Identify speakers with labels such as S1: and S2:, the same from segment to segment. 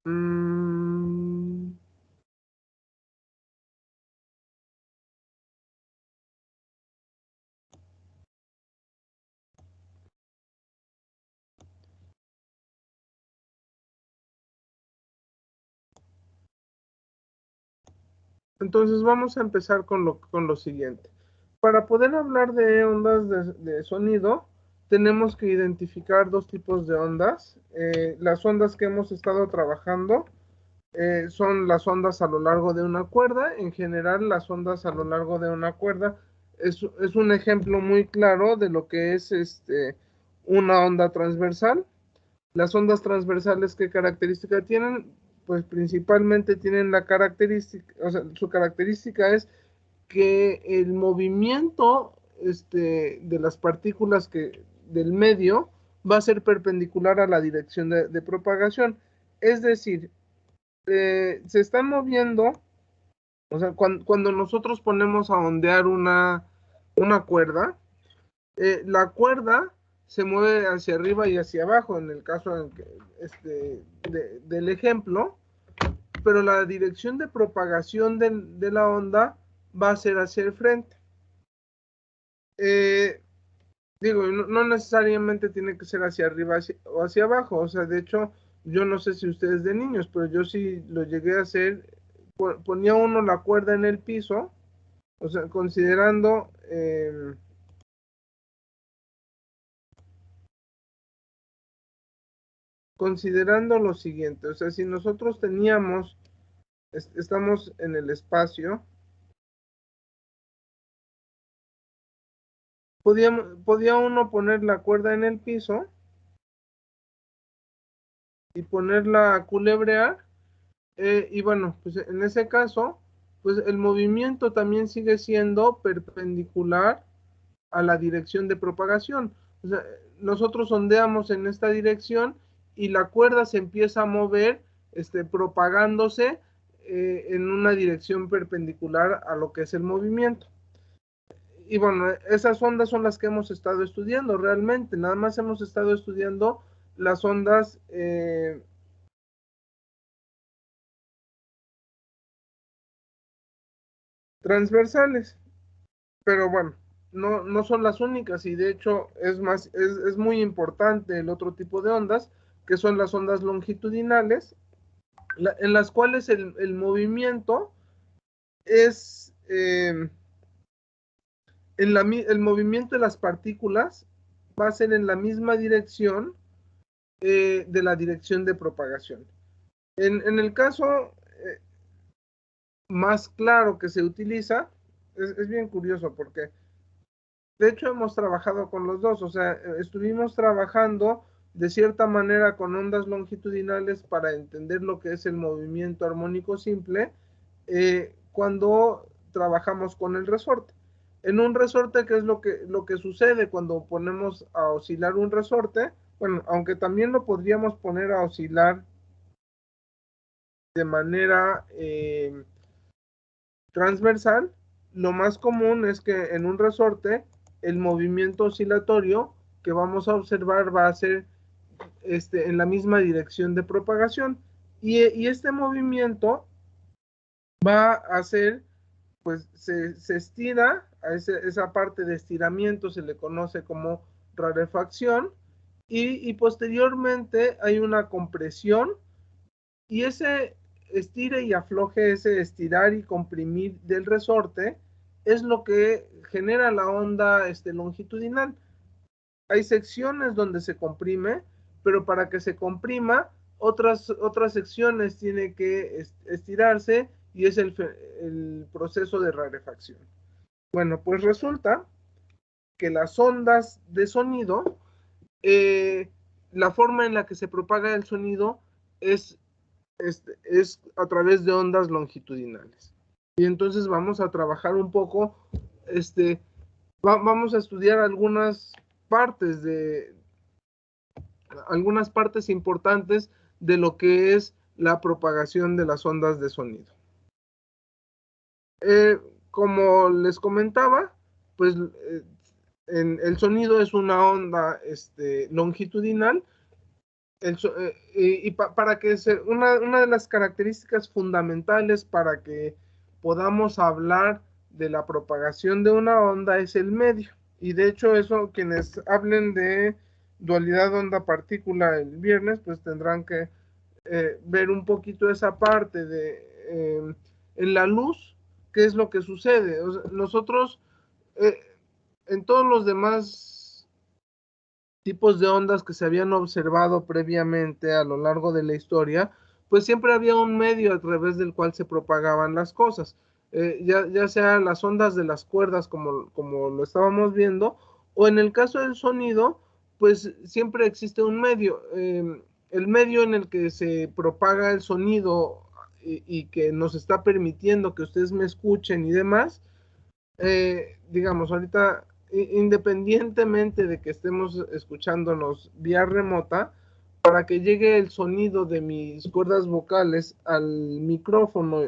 S1: Mm, entonces vamos a empezar con lo siguiente. Para poder hablar de ondas de sonido, tenemos que identificar dos tipos de ondas. Las ondas que hemos estado trabajando son las ondas a lo largo de una cuerda. En general, las ondas a lo largo de una cuerda es un ejemplo muy claro de lo que es una onda transversal. Las ondas transversales, ¿qué característica tienen? Pues principalmente tienen la característica, o sea, su característica es que el movimiento de las partículas del medio va a ser perpendicular a la dirección de propagación. Es decir, se están moviendo, o sea, cuando nosotros ponemos a ondear una cuerda, la cuerda se mueve hacia arriba y hacia abajo, en el caso del ejemplo, pero la dirección de propagación de la onda va a ser hacia el frente. Eh, Digo, no necesariamente tiene que ser hacia arriba o hacia abajo, o sea, de hecho, yo no sé si ustedes de niños, pero yo sí lo llegué a hacer, ponía uno la cuerda en el piso, o sea, considerando lo siguiente, o sea, si nosotros estamos en el espacio, podía uno poner la cuerda en el piso y ponerla a culebrear. Y bueno, pues en ese caso, pues el movimiento también sigue siendo perpendicular a la dirección de propagación. O sea, nosotros ondeamos en esta dirección y la cuerda se empieza a mover, propagándose en una dirección perpendicular a lo que es el movimiento. Y bueno, esas ondas son las que hemos estado estudiando realmente. Nada más hemos estado estudiando las ondas transversales. Pero bueno, no son las únicas y de hecho es muy importante el otro tipo de ondas, que son las ondas longitudinales, en las cuales el movimiento es, el movimiento de las partículas va a ser en la misma dirección de la dirección de propagación. En el caso más claro que se utiliza, es bien curioso porque de hecho hemos trabajado con los dos, o sea, estuvimos trabajando de cierta manera con ondas longitudinales para entender lo que es el movimiento armónico simple cuando trabajamos con el resorte. En un resorte, ¿qué es lo que sucede cuando ponemos a oscilar un resorte? Bueno, aunque también lo podríamos poner a oscilar de manera transversal, lo más común es que en un resorte el movimiento oscilatorio que vamos a observar va a ser en la misma dirección de propagación y este movimiento va a ser, pues se estira, esa parte de estiramiento se le conoce como rarefacción y posteriormente hay una compresión y ese estire y afloje, ese estirar y comprimir del resorte, es lo que genera la onda longitudinal. Hay secciones donde se comprime, pero para que se comprima, otras secciones tienen que estirarse y es el proceso de rarefacción. Bueno, pues resulta que las ondas de sonido, la forma en la que se propaga el sonido es es a través de ondas longitudinales. Y entonces vamos a trabajar un poco, vamos a estudiar partes de, algunas partes importantes de lo que es la propagación de las ondas de sonido. Eh, Como les comentaba, pues el sonido es una onda longitudinal para que una de las características fundamentales para que podamos hablar de la propagación de una onda es el medio. Y de hecho eso, quienes hablen de dualidad onda-partícula el viernes, pues tendrán que ver un poquito esa parte de en la luz, qué es lo que sucede. O sea, nosotros, eh, en todos los demás tipos de ondas que se habían observado previamente a lo largo de la historia, pues siempre había un medio a través del cual se propagaban las cosas, ya sea las ondas de las cuerdas como lo estábamos viendo, o en el caso del sonido, pues siempre existe un medio, el medio en el que se propaga el sonido y que nos está permitiendo que ustedes me escuchen y demás, digamos, ahorita, independientemente de que estemos escuchándonos vía remota, para que llegue el sonido de mis cuerdas vocales al micrófono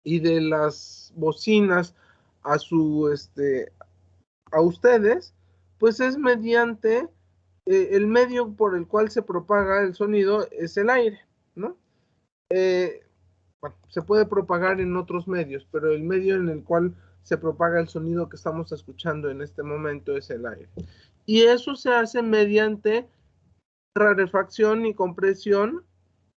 S1: y de las bocinas a a ustedes, pues es mediante el medio por el cual se propaga el sonido es el aire, ¿no? Eh, bueno, se puede propagar en otros medios, pero el medio en el cual se propaga el sonido que estamos escuchando en este momento es el aire. Y eso se hace mediante rarefacción y compresión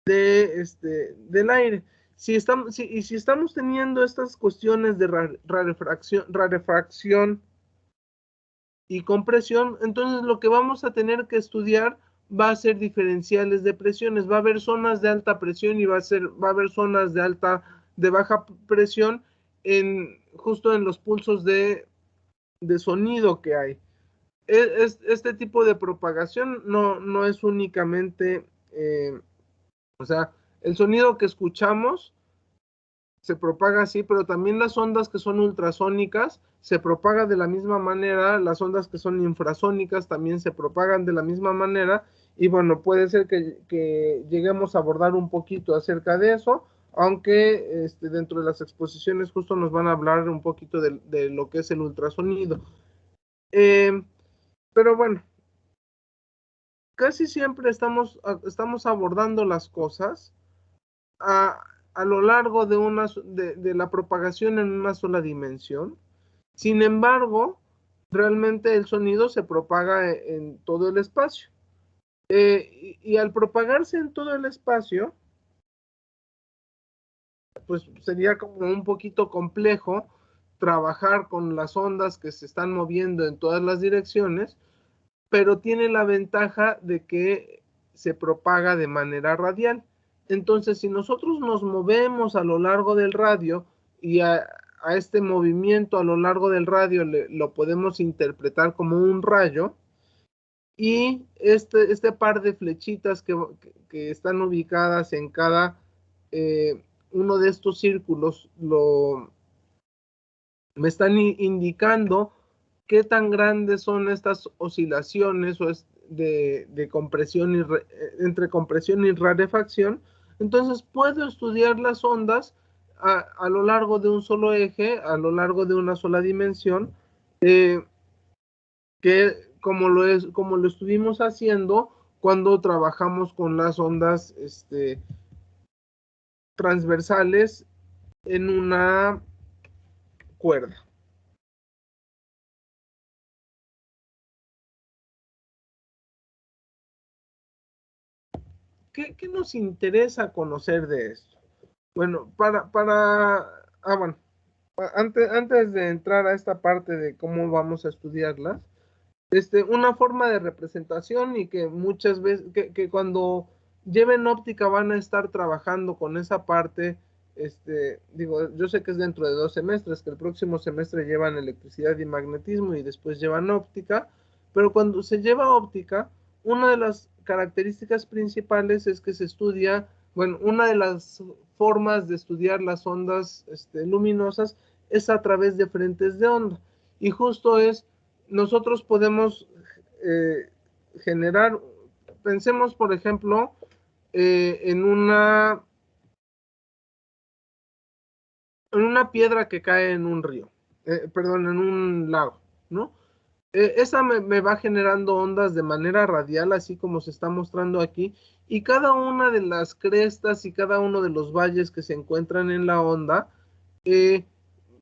S1: del aire. Si estamos teniendo estas cuestiones de rarefacción y compresión, entonces lo que vamos a tener que estudiar va a ser diferenciales de presiones. Va a haber zonas de alta presión y va a haber zonas de baja presión justo en los pulsos de sonido que hay. Este tipo de propagación no es únicamente, o sea, el sonido que escuchamos se propaga así, pero también las ondas que son ultrasónicas se propagan de la misma manera, las ondas que son infrasónicas también se propagan de la misma manera, y bueno, puede ser que lleguemos a abordar un poquito acerca de eso, aunque dentro de las exposiciones justo nos van a hablar un poquito de lo que es el ultrasonido. Pero bueno, casi siempre estamos abordando las cosas a, a lo largo de la propagación en una sola dimensión. Sin embargo, realmente el sonido se propaga en todo el espacio. Y al propagarse en todo el espacio, pues sería como un poquito complejo trabajar con las ondas que se están moviendo en todas las direcciones, pero tiene la ventaja de que se propaga de manera radial. Entonces, si nosotros nos movemos a lo largo del radio y a este movimiento a lo largo del radio lo podemos interpretar como un rayo, y este par de flechitas que están ubicadas en cada uno de estos círculos me están indicando qué tan grandes son estas oscilaciones de compresión entre compresión y rarefacción. Entonces puedo estudiar las ondas a lo largo de un solo eje, a lo largo de una sola dimensión, que como lo estuvimos haciendo cuando trabajamos con las ondas transversales en una cuerda. ¿Qué nos interesa conocer de esto? Bueno, bueno, antes de entrar a esta parte de cómo vamos a estudiarlas, una forma de representación y que muchas veces, que cuando lleven óptica van a estar trabajando con esa parte, digo, yo sé que es dentro de 2 semestres, que el próximo semestre llevan electricidad y magnetismo y después llevan óptica, pero cuando se lleva óptica, una de las características principales es que se estudia, bueno, una de las formas de estudiar las ondas luminosas es a través de frentes de onda, y justo nosotros podemos eh, generar, pensemos por ejemplo, en una piedra que cae en un río, perdón, en un lago, ¿no? Esa me va generando ondas de manera radial, así como se está mostrando aquí, y cada una de las crestas y cada uno de los valles que se encuentran en la onda, eh,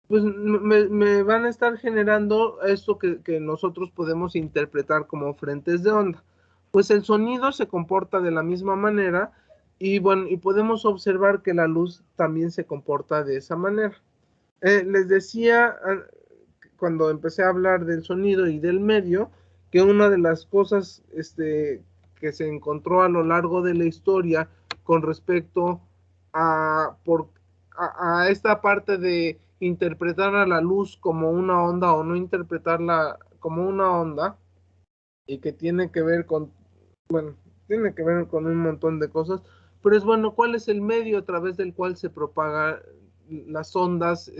S1: pues me van a estar generando esto que nosotros podemos interpretar como frentes de onda. Pues el sonido se comporta de la misma manera y bueno, y podemos observar que la luz también se comporta de esa manera. Les decía cuando empecé a hablar del sonido y del medio, que una de las cosas que se encontró a lo largo de la historia con respecto a esta parte de interpretar a la luz como una onda o no interpretarla como una onda, y que tiene que ver con, bueno, tiene que ver con un montón de cosas, pero es bueno, ¿cuál es el medio a través del cual se propagan las ondas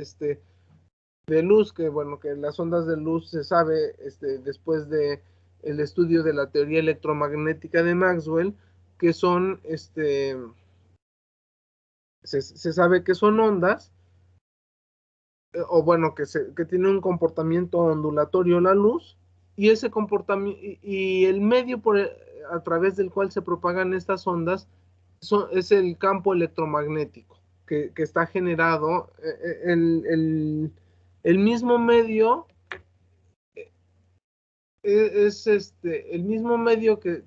S1: de luz? Que bueno, que las ondas de luz se sabe después de el estudio de la teoría electromagnética de Maxwell, que son se sabe que son ondas, o bueno, que tiene un comportamiento ondulatorio la luz, y ese comportamiento y el medio a través del cual se propagan estas ondas es el campo electromagnético que está generado, el mismo medio el mismo medio que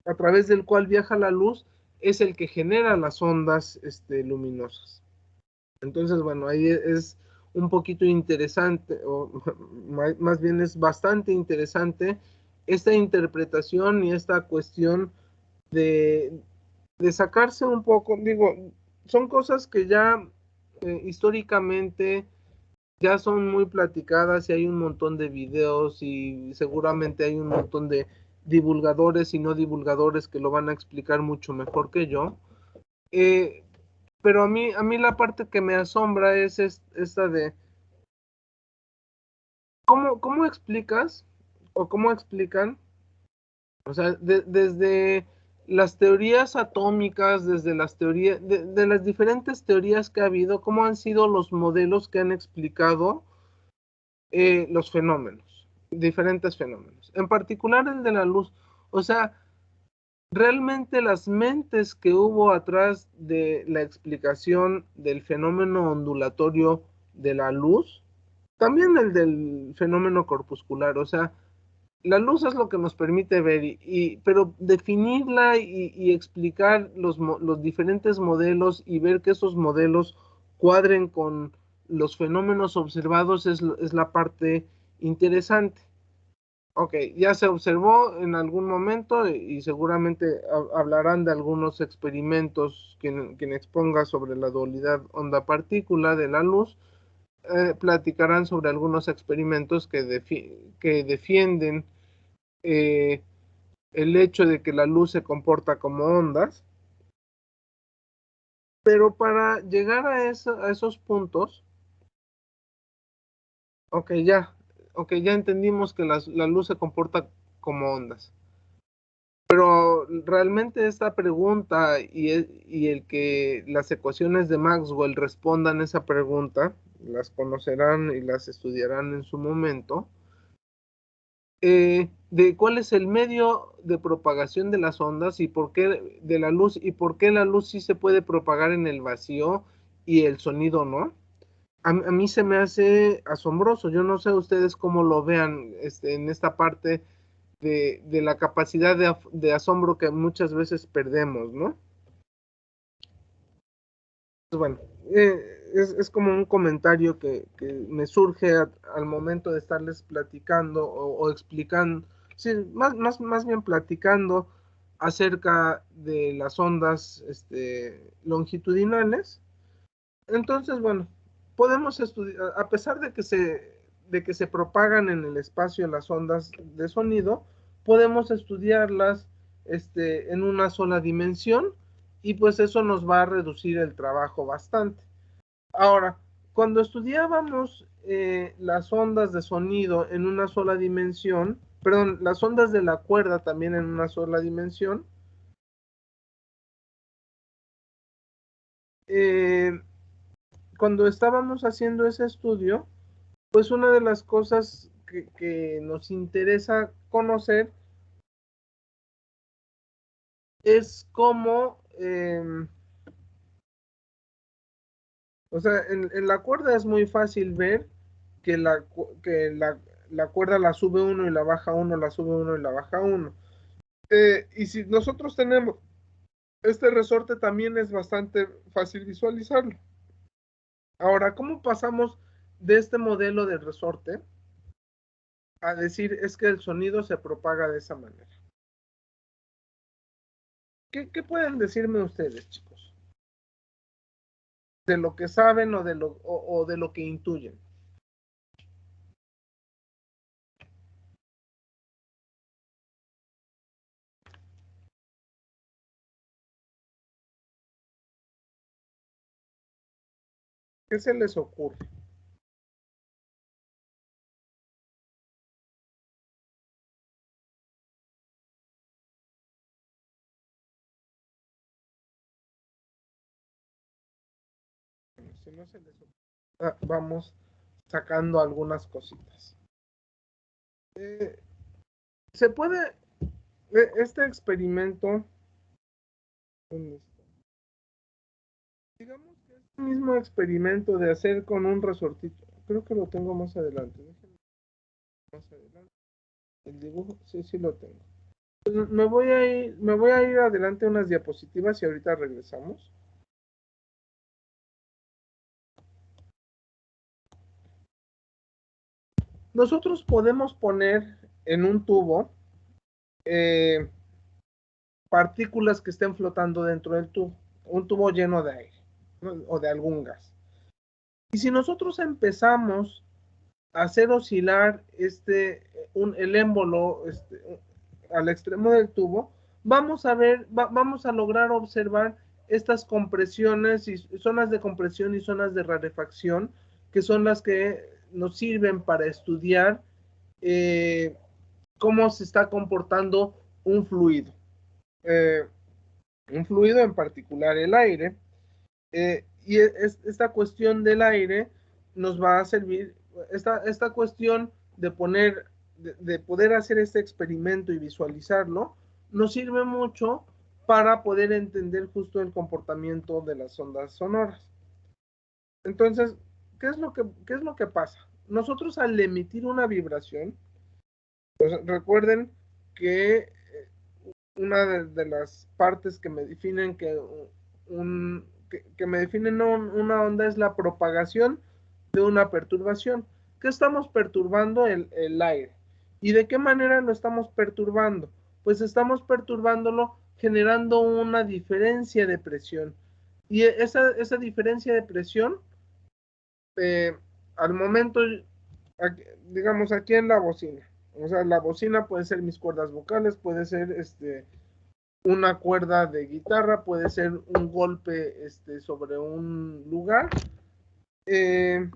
S1: a través del cual viaja la luz es el que genera las ondas luminosas. Entonces, bueno, ahí es un poquito interesante, o más bien es bastante interesante esta interpretación y esta cuestión de, de sacarse un poco, digo, son cosas que ya históricamente ya son muy platicadas y hay un montón de videos y seguramente hay un montón de divulgadores y no divulgadores que lo van a explicar mucho mejor que yo. Eh, pero a mí la parte que me asombra es esta de cómo explicas o cómo explican, o sea, desde las teorías atómicas, desde las teorías, de las diferentes teorías que ha habido, cómo han sido los modelos que han explicado los fenómenos, diferentes fenómenos, en particular el de la luz. O sea, realmente las mentes que hubo atrás de la explicación del fenómeno ondulatorio de la luz, también el del fenómeno corpuscular, o sea, la luz es lo que nos permite ver, pero definirla y explicar los diferentes modelos y ver que esos modelos cuadren con los fenómenos observados es la parte interesante. Ok, ya se observó en algún momento y seguramente hablarán de algunos experimentos quien exponga sobre la dualidad onda-partícula de la luz. Platicarán sobre algunos experimentos que defienden eh, el hecho de que la luz se comporta como ondas, pero para llegar a esos puntos, ok, ya entendimos que la luz se comporta como ondas, pero realmente esta pregunta y el que las ecuaciones de Maxwell respondan esa pregunta, las conocerán y las estudiarán en su momento, de cuál es el medio de propagación de las ondas y por qué de la luz y por qué la luz sí se puede propagar en el vacío y el sonido no. A mí se me hace asombroso. Yo no sé ustedes cómo lo vean en esta parte de la capacidad de asombro que muchas veces perdemos, ¿no? Pues bueno, es como un comentario que me surge al momento de estarles platicando o explicando, sí, más bien platicando acerca de las ondas longitudinales. Entonces, bueno, podemos estudiar, a pesar de que se propagan en el espacio las ondas de sonido, podemos estudiarlas en una sola dimensión y pues eso nos va a reducir el trabajo bastante. Ahora, cuando estudiábamos las ondas de sonido en una sola dimensión, perdón, las ondas de la cuerda también en una sola dimensión, eh, cuando estábamos haciendo ese estudio, pues una de las cosas que nos interesa conocer es cómo, o sea, en la cuerda es muy fácil ver que la cuerda la sube uno y la baja uno, la sube uno y la baja uno. Y si nosotros tenemos este resorte, también es bastante fácil visualizarlo. Ahora, ¿cómo pasamos de este modelo de resorte a decir es que el sonido se propaga de esa manera? ¿Qué pueden decirme ustedes, chicos? De lo que saben o de lo que intuyen. ¿Qué se les ocurre? Si no se les ocurre, vamos sacando algunas cositas. Se puede, este experimento, digamos que este mismo experimento de hacer con un resortito, creo que lo tengo más adelante, déjenme más adelante. El dibujo, sí, sí lo tengo. Pues me voy a ir adelante unas diapositivas y ahorita regresamos. Nosotros podemos poner en un tubo eh, partículas que estén flotando dentro del tubo, un tubo lleno de aire, ¿no? O de algún gas. Y si nosotros empezamos a hacer oscilar el émbolo al extremo del tubo, vamos a ver, vamos a lograr observar estas compresiones y zonas de compresión y zonas de rarefacción, que son las que nos sirven para estudiar cómo se está comportando un fluido. Eh, un fluido, en particular el aire, y esta cuestión del aire nos va a servir, esta cuestión de de poder hacer este experimento y visualizarlo, nos sirve mucho para poder entender justo el comportamiento de las ondas sonoras. Entonces, qué es lo que pasa? Nosotros al emitir una vibración, pues recuerden que una de las partes que me definen que me definen una onda es la propagación de una perturbación. ¿Qué estamos perturbando? El aire. ¿Y de qué manera lo estamos perturbando? Pues estamos perturbándolo generando una diferencia de presión. Y esa diferencia de presión, eh, al momento, digamos aquí en la bocina, o sea, la bocina puede ser mis cuerdas vocales, puede ser una cuerda de guitarra, puede ser un golpe sobre un lugar. Eh,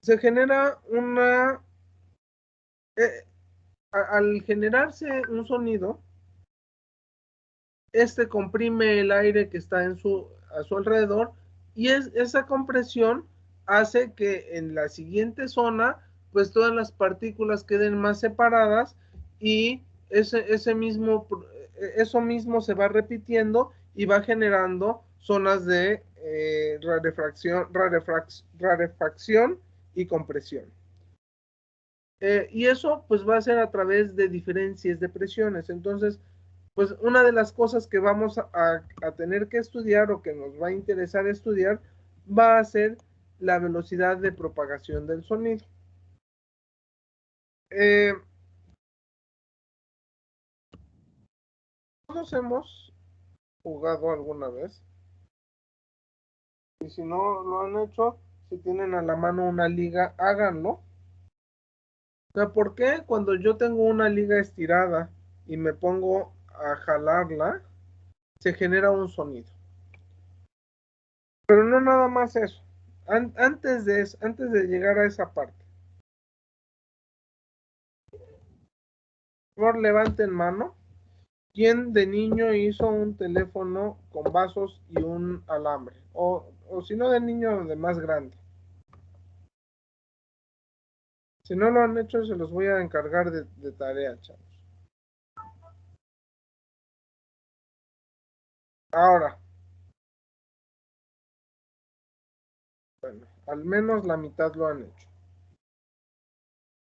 S1: Se genera eh, al generarse un sonido, comprime el aire que está a su alrededor y esa compresión hace que en la siguiente zona, pues todas las partículas queden más separadas y eso mismo se va repitiendo y va generando zonas de rarefacción y compresión. Y eso pues va a ser a través de diferencias de presiones. Entonces, pues una de las cosas que vamos a tener que estudiar o que nos va a interesar estudiar va a ser la velocidad de propagación del sonido. Eh, Todos hemos jugado alguna vez y si no lo han hecho, si tienen a la mano una liga, háganlo. O sea, ¿por qué cuando yo tengo una liga estirada y me pongo a jalarla, se genera un sonido? Pero no nada más eso. Antes de llegar a esa parte, por favor levanten mano. ¿Quién de niño hizo un teléfono con vasos y un alambre? O si no de niño, de más grande. Si no lo han hecho, se los voy a encargar de tarea, chavos. Ahora, bueno, al menos la mitad lo han hecho.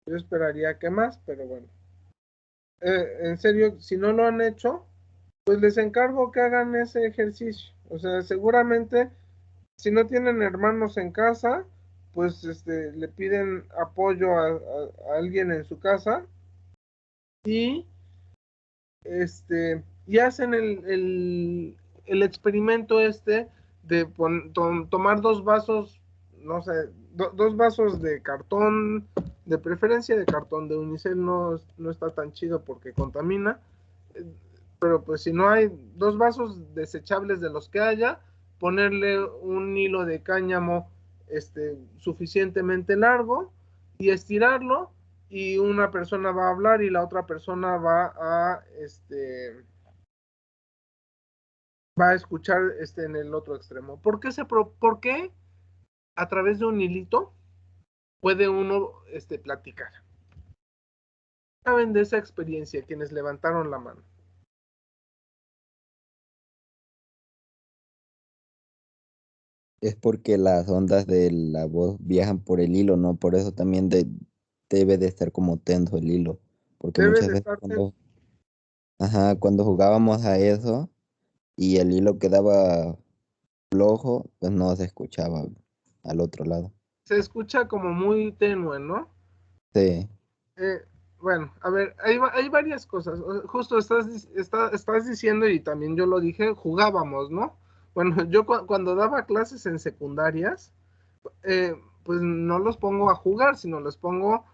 S1: Yo esperaría que más, pero bueno. En serio, si no lo han hecho, pues les encargo que hagan ese ejercicio. O sea, seguramente si no tienen hermanos en casa, pues le piden apoyo a alguien en su casa y y hacen el experimento de tomar dos vasos, no sé, dos vasos de cartón, de preferencia de cartón, de unicel no está tan chido porque contamina, eh, pero pues si no hay dos vasos desechables de los que haya, ponerle un hilo de cáñamo suficientemente largo y estirarlo y una persona va a hablar y la otra persona va a escuchar en el otro extremo. ¿Por qué a través de un hilito puede uno platicar? ¿Saben de esa experiencia quienes levantaron la mano?
S2: Es porque las ondas de la voz viajan por el hilo, ¿no? Por eso también debe de estar como tenso el hilo. Porque
S1: Debe
S2: muchas
S1: de
S2: veces
S1: estar
S2: cuando jugábamos a eso y el hilo quedaba flojo, pues no se escuchaba al otro lado.
S1: se escucha como muy tenue, ¿no?
S2: Sí,
S1: Eh, bueno, a ver, hay varias cosas. Justo estás diciendo, y también yo lo dije, jugábamos, ¿no? Bueno, yo cuando daba clases en secundarias, pues no los pongo a jugar, sino los pongo,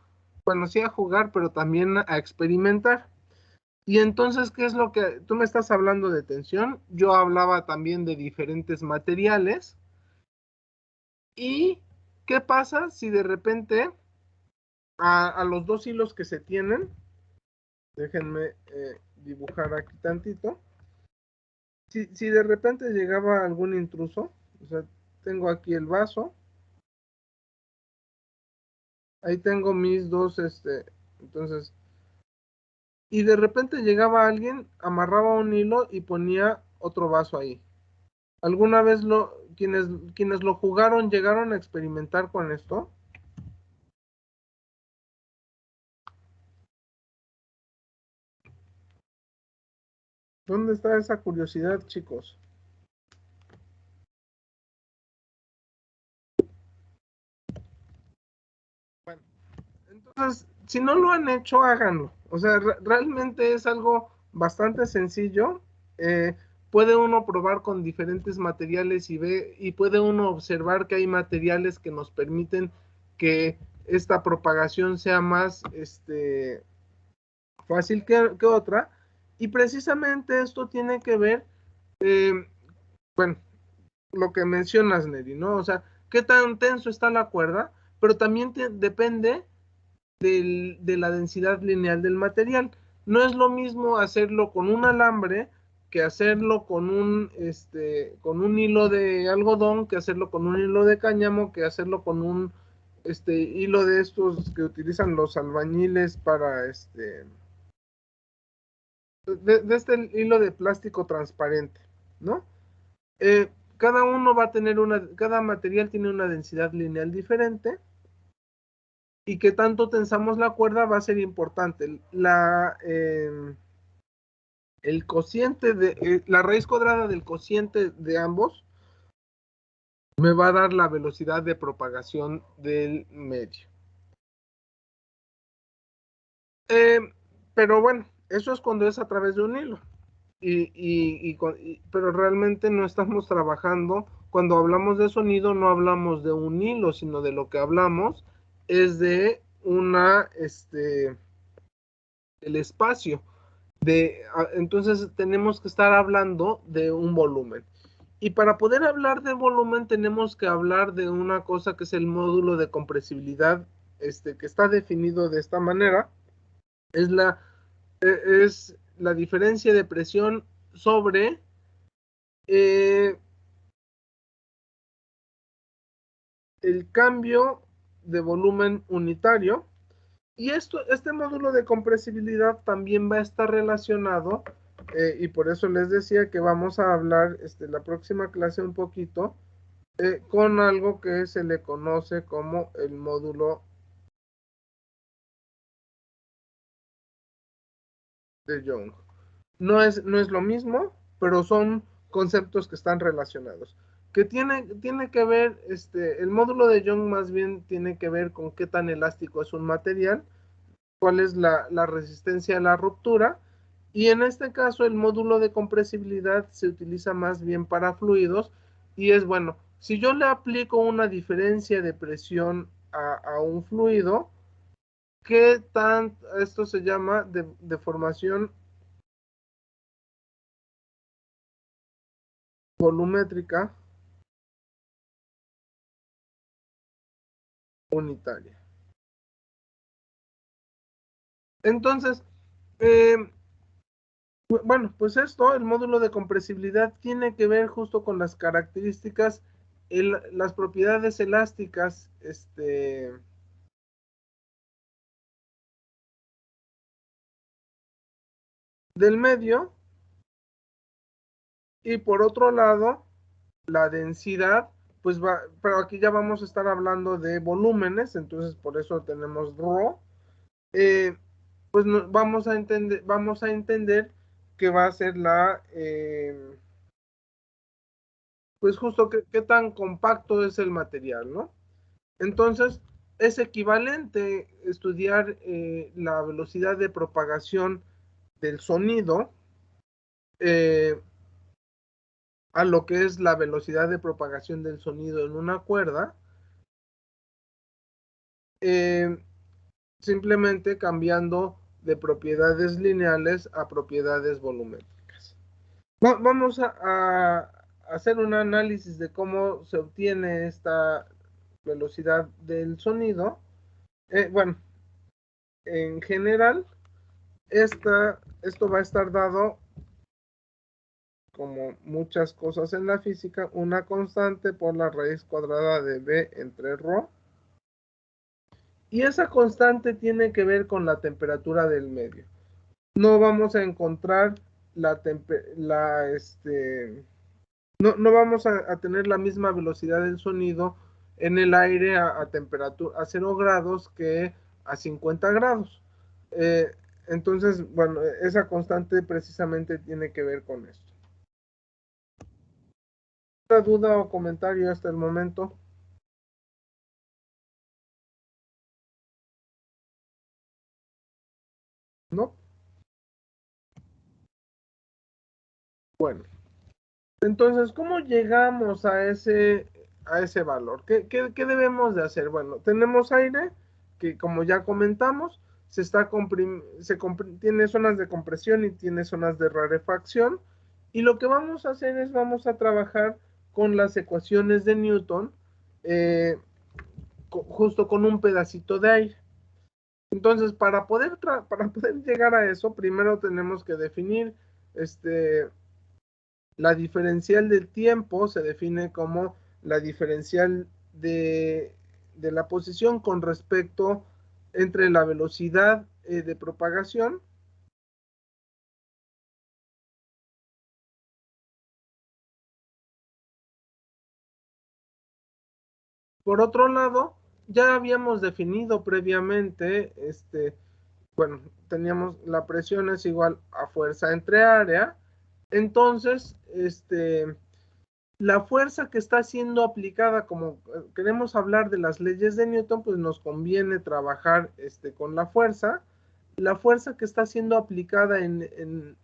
S1: bueno, sí a jugar, pero también a experimentar. Y entonces, ¿qué es lo que tú me estás hablando de tensión? Yo hablaba también de diferentes materiales. ¿Y qué pasa si de repente a los dos hilos que se tienen, déjenme dibujar aquí tantito, si de repente llegaba algún intruso, o sea, tengo aquí el vaso, ahí tengo mis dos, entonces, y de repente llegaba alguien, amarraba un hilo y ponía otro vaso ahí. ¿Alguna vez quienes lo jugaron llegaron a experimentar con esto? ¿Dónde está esa curiosidad, chicos? Bueno, entonces, si no lo han hecho, háganlo. O sea, realmente es algo bastante sencillo. Eh, puede uno probar con diferentes materiales y puede uno observar que hay materiales que nos permiten que esta propagación sea más fácil que otra. Y precisamente esto tiene que ver, eh, bueno, lo que mencionas, Neri, ¿no? O sea, qué tan tenso está la cuerda, pero también depende de la densidad lineal del material. No es lo mismo hacerlo con un alambre que hacerlo con un hilo de algodón, que hacerlo con un hilo de cáñamo, que hacerlo con un hilo de estos que utilizan los albañiles para de este hilo de plástico transparente, ¿no? Cada uno va a tener cada material tiene una densidad lineal diferente y que tanto tensamos la cuerda va a ser importante. El cociente la raíz cuadrada del cociente de ambos me va a dar la velocidad de propagación del medio. Eh, pero bueno, eso es cuando es a través de un hilo. Pero realmente no estamos trabajando. Cuando hablamos de sonido, no hablamos de un hilo, sino de lo que hablamos es de el espacio. Entonces tenemos que estar hablando de un volumen. Y para poder hablar de volumen tenemos que hablar de una cosa que es el módulo de compresibilidad, que está definido de esta manera. Es es la diferencia de presión sobre eh, el cambio de volumen unitario. Y este módulo de compresibilidad también va a estar relacionado, y por eso les decía que vamos a hablar la próxima clase un poquito, con algo que se le conoce como el módulo de Young. No es lo mismo, pero son conceptos que están relacionados. Que tiene que ver, el módulo de Young más bien tiene que ver con qué tan elástico es un material, cuál es la resistencia a la ruptura, y en este caso el módulo de compresibilidad se utiliza más bien para fluidos, y es bueno, si yo le aplico una diferencia de presión a un fluido, ¿qué tan, esto se llama deformación volumétrica unitaria? Entonces, eh, bueno, pues esto, el módulo de compresibilidad tiene que ver justo con las características, las propiedades elásticas, del medio, y por otro lado, la densidad, pues va, pero aquí ya vamos a estar hablando de volúmenes, entonces por eso tenemos ρ, pues vamos a entender que va a ser pues justo qué tan compacto es el material, ¿no? Entonces, es equivalente estudiar la velocidad de propagación del sonido, eh, a lo que es la velocidad de propagación del sonido en una cuerda, eh, simplemente cambiando de propiedades lineales a propiedades volumétricas. Vamos a hacer un análisis de cómo se obtiene esta velocidad del sonido. Bueno, en general, esto va a estar dado, como muchas cosas en la física, una constante por la raíz cuadrada de b entre ρ. Y esa constante tiene que ver con la temperatura del medio. No vamos a encontrar no vamos a tener la misma velocidad del sonido en el aire a temperatura a 0 grados que a 50 grados. Eh, entonces, bueno, esa constante precisamente tiene que ver con esto. ¿Otra duda o comentario hasta el momento? ¿No? Bueno, entonces, ¿cómo llegamos a ese valor? ¿Qué debemos de hacer? Bueno, tenemos aire que, como ya comentamos, tiene zonas de compresión y tiene zonas de rarefacción. Y lo que vamos a hacer es vamos a trabajar con las ecuaciones de Newton, eh, justo con un pedacito de aire. Entonces, para poder llegar a eso, primero tenemos que definir la diferencial del tiempo. Se define como la diferencial de la posición con respecto entre la velocidad de propagación. Por otro lado, ya habíamos definido previamente, bueno, teníamos la presión es igual a fuerza entre área. Entonces, la fuerza que está siendo aplicada, como queremos hablar de las leyes de Newton, pues nos conviene trabajar con la fuerza. La fuerza que está siendo aplicada en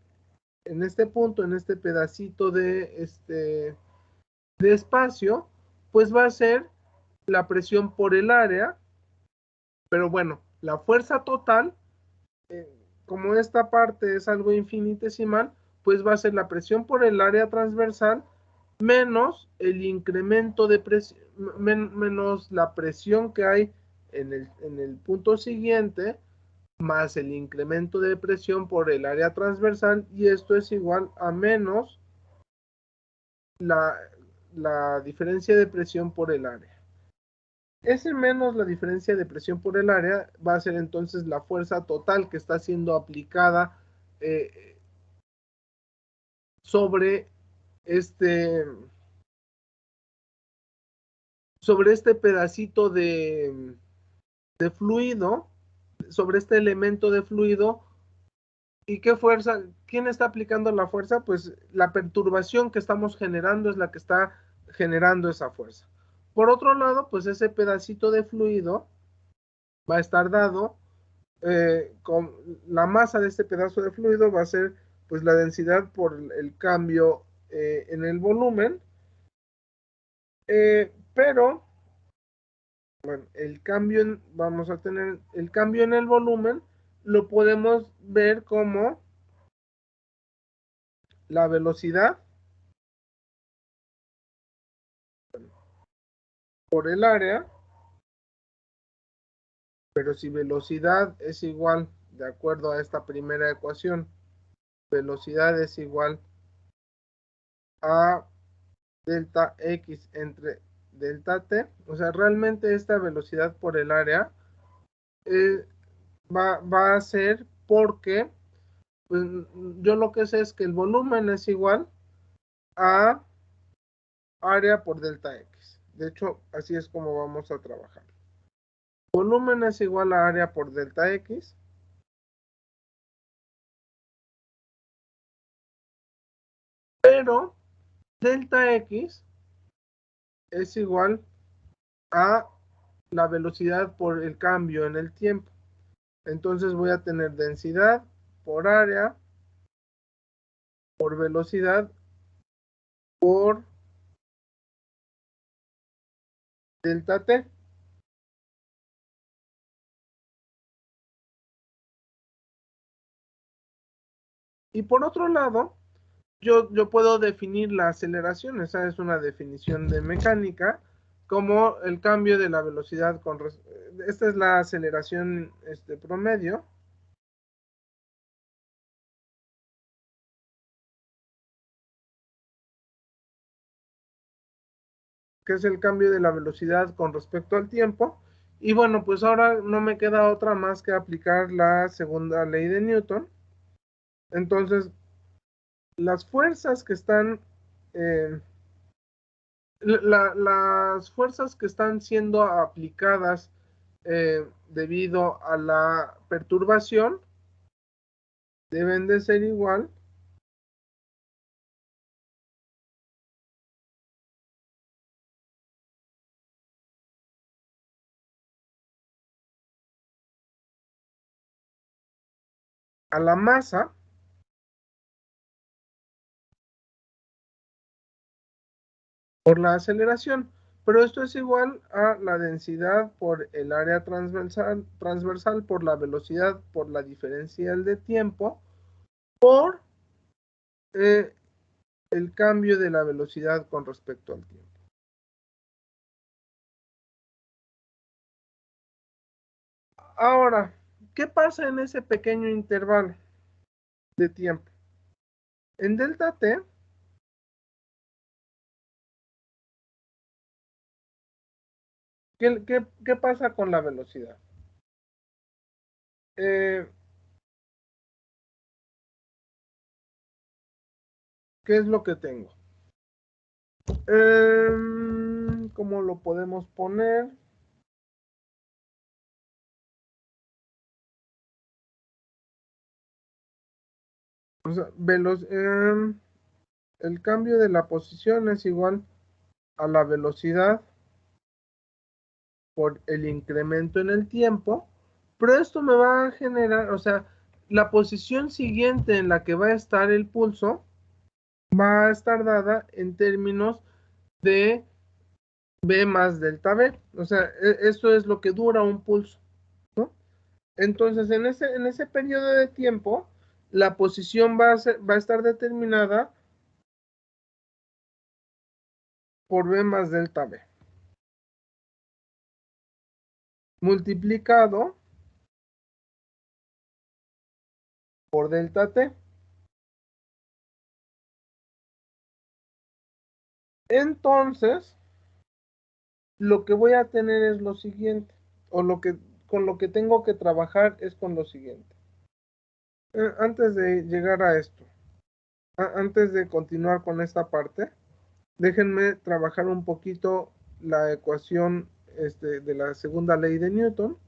S1: este punto, en este pedacito de espacio, pues va a ser la presión por el área, pero bueno, la fuerza total, eh, como esta parte es algo infinitesimal, pues va a ser la presión por el área transversal menos el incremento de presión, menos la presión que hay en el punto siguiente, más el incremento de presión por el área transversal, y esto es igual a menos la, la diferencia de presión por el área. S menos la diferencia de presión por el área va a ser entonces la fuerza total que está siendo aplicada sobre este, sobre este pedacito de fluido, sobre este elemento de fluido. ¿Y qué fuerza? ¿Quién está aplicando la fuerza? Pues la perturbación que estamos generando es la que está generando esa fuerza. Por otro lado, pues ese pedacito de fluido va a estar dado con la masa de este pedazo de fluido va a ser pues la densidad por el cambio en el volumen, pero bueno, vamos a tener el cambio en el volumen, lo podemos ver como la velocidad por el área, pero si velocidad es igual, de acuerdo a esta primera ecuación, velocidad es igual a delta x entre delta t, o sea, realmente esta velocidad por el área eh, va a ser porque pues, yo lo que sé es que el volumen es igual a área por delta x. De hecho, así es como vamos a trabajar. Volumen es igual a área por delta x, pero delta x es igual a la velocidad por el cambio en el tiempo. Entonces voy a tener densidad por área por velocidad por delta t. Y por otro lado, yo puedo definir la aceleración, esa es una definición de mecánica, como el cambio de la velocidad con... Esta es la aceleración promedio. Que es el cambio de la velocidad con respecto al tiempo. Y bueno, pues ahora no me queda otra más que aplicar la segunda ley de Newton. Entonces, las fuerzas que están... Eh, las fuerzas que están siendo aplicadas debido a la perturbación deben de ser igual a la masa por la aceleración, pero esto es igual a la densidad por el área transversal por la velocidad por la diferencial de tiempo por eh, el cambio de la velocidad con respecto al tiempo. Ahora, ¿qué pasa en ese pequeño intervalo de tiempo? En delta t, ¿qué pasa con la velocidad? Eh, ¿Qué es lo que tengo? ¿Cómo lo podemos poner? O sea, el cambio de la posición es igual a la velocidad por el incremento en el tiempo, pero esto me va a generar, o sea, la posición siguiente en la que va a estar el pulso va a estar dada en términos de B más delta B, o sea, eso es lo que dura un pulso, ¿no? Entonces, en ese periodo de tiempo, la posición va a estar determinada por B más delta B, multiplicado por delta T. Entonces, lo que voy a tener es lo siguiente, o con lo que tengo que trabajar es con lo siguiente. Antes de llegar a esto, antes de continuar con esta parte, déjenme trabajar un poquito la ecuación de la segunda ley de Newton.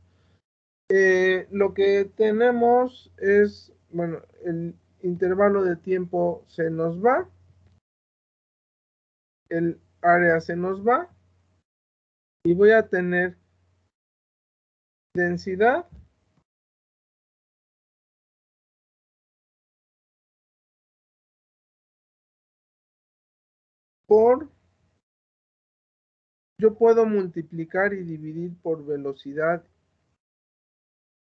S1: Lo que tenemos es, bueno, el intervalo de tiempo se nos va, el área se nos va, y voy a tener densidad por, yo puedo multiplicar y dividir por velocidad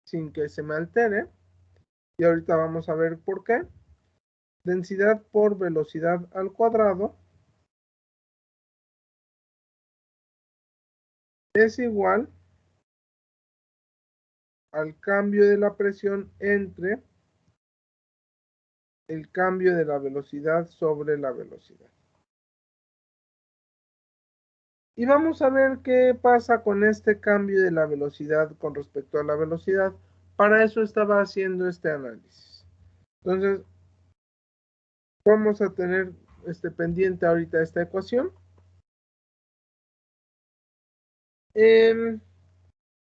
S1: sin que se me altere, y ahorita vamos a ver por qué. Densidad por velocidad al cuadrado es igual al cambio de la presión entre el cambio de la velocidad sobre la velocidad. Y vamos a ver qué pasa con este cambio de la velocidad con respecto a la velocidad. Para eso estaba haciendo este análisis. Entonces, vamos a tener pendiente ahorita esta ecuación.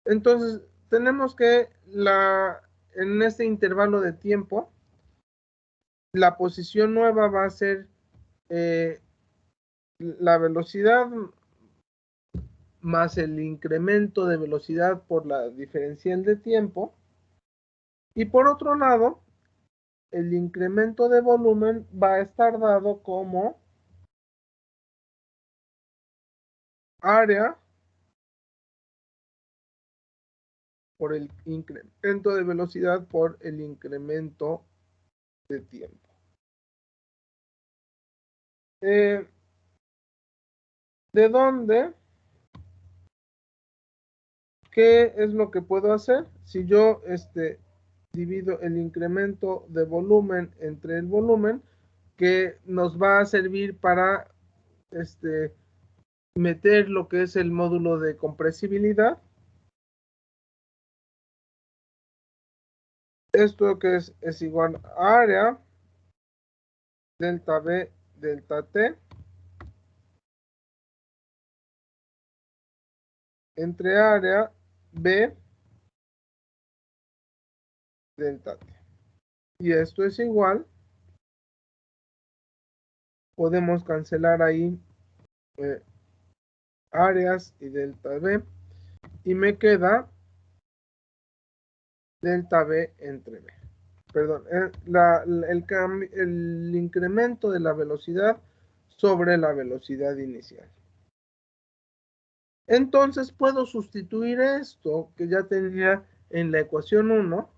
S1: Entonces, tenemos que en este intervalo de tiempo, la posición nueva va a ser la velocidad más el incremento de velocidad por la diferencial de tiempo. Y por otro lado, el incremento de volumen va a estar dado como área por el incremento de velocidad por el incremento de tiempo. ¿De dónde? ¿Qué es lo que puedo hacer? Si yo divido el incremento de volumen entre el volumen, que nos va a servir para meter lo que es el módulo de compresibilidad. Esto que es igual a área delta B delta T entre área B delta T. Y esto es igual, podemos cancelar ahí áreas y delta B, y me queda delta B entre B. Perdón, el incremento de la velocidad sobre la velocidad inicial. Entonces puedo sustituir esto que ya tenía en la ecuación 1.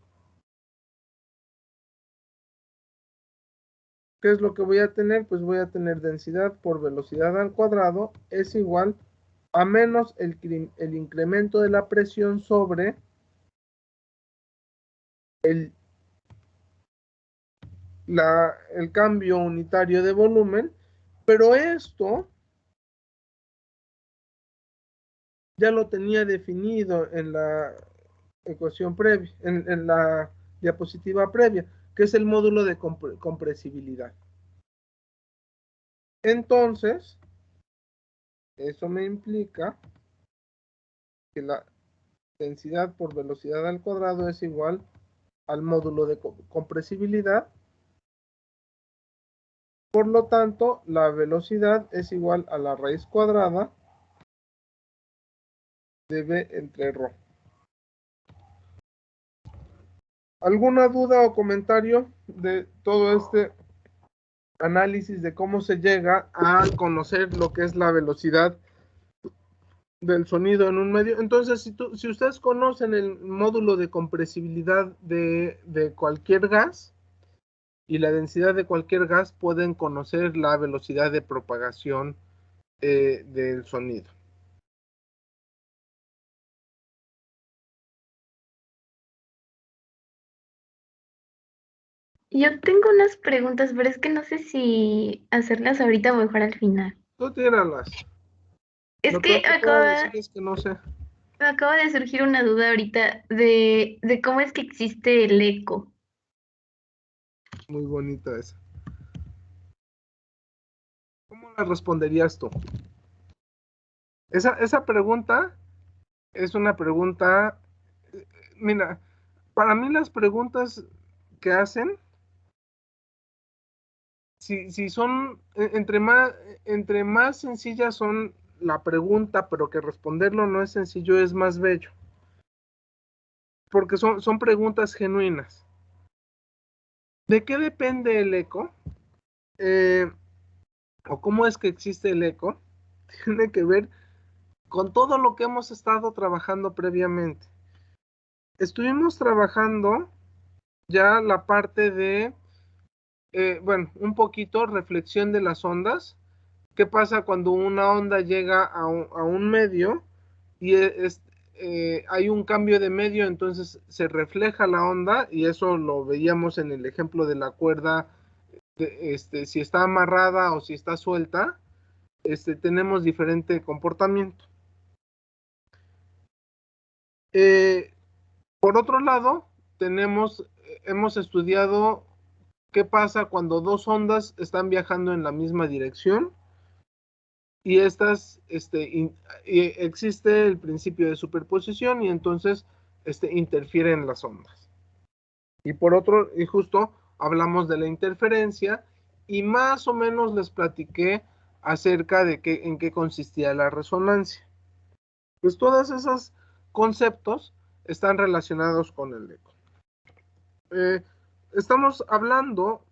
S1: ¿Qué es lo que voy a tener? Pues voy a tener densidad por velocidad al cuadrado es igual a menos el incremento de la presión sobre el cambio unitario de volumen, pero esto ya lo tenía definido en la ecuación previa, en la diapositiva previa, que es el módulo de compresibilidad. Entonces, eso me implica que la densidad por velocidad al cuadrado es igual al módulo de compresibilidad. Por lo tanto, la velocidad es igual a la raíz cuadrada de B entre ρ. ¿Alguna duda o comentario de todo este análisis de cómo se llega a conocer lo que es la velocidad del sonido en un medio? Entonces, si ustedes conocen el módulo de compresibilidad de cualquier gas y la densidad de cualquier gas, pueden conocer la velocidad de propagación del sonido.
S3: Yo tengo unas preguntas, pero es que no sé si hacerlas ahorita o mejor al final.
S1: Tú tíralas.
S3: Es
S1: Lo
S3: que
S1: peor que puedo decir es que no sé.
S3: me acaba de surgir una duda ahorita de cómo es que existe el eco.
S1: Muy bonita esa. ¿Cómo la responderías tú? Esa pregunta es una pregunta, mira, para mí las preguntas que hacen, si son, entre más sencillas son la pregunta, pero que responderlo no es sencillo, es más bello. Porque son preguntas genuinas. ¿De qué depende el eco? Eh, ¿O cómo es que existe el eco? Tiene que ver con todo lo que hemos estado trabajando previamente. Estuvimos trabajando ya la parte de, bueno, un poquito reflexión de las ondas. ¿Qué pasa cuando una onda llega a un medio y hay un cambio de medio? Entonces se refleja la onda, y eso lo veíamos en el ejemplo de la cuerda, si está amarrada o si está suelta, tenemos diferente comportamiento. Eh, por otro lado, hemos estudiado qué pasa cuando dos ondas están viajando en la misma dirección, y existe el principio de superposición, y entonces interfieren las ondas. Y justo hablamos de la interferencia, y más o menos les platiqué acerca de en qué consistía la resonancia. Pues todos esos conceptos están relacionados con el eco. Estamos hablando,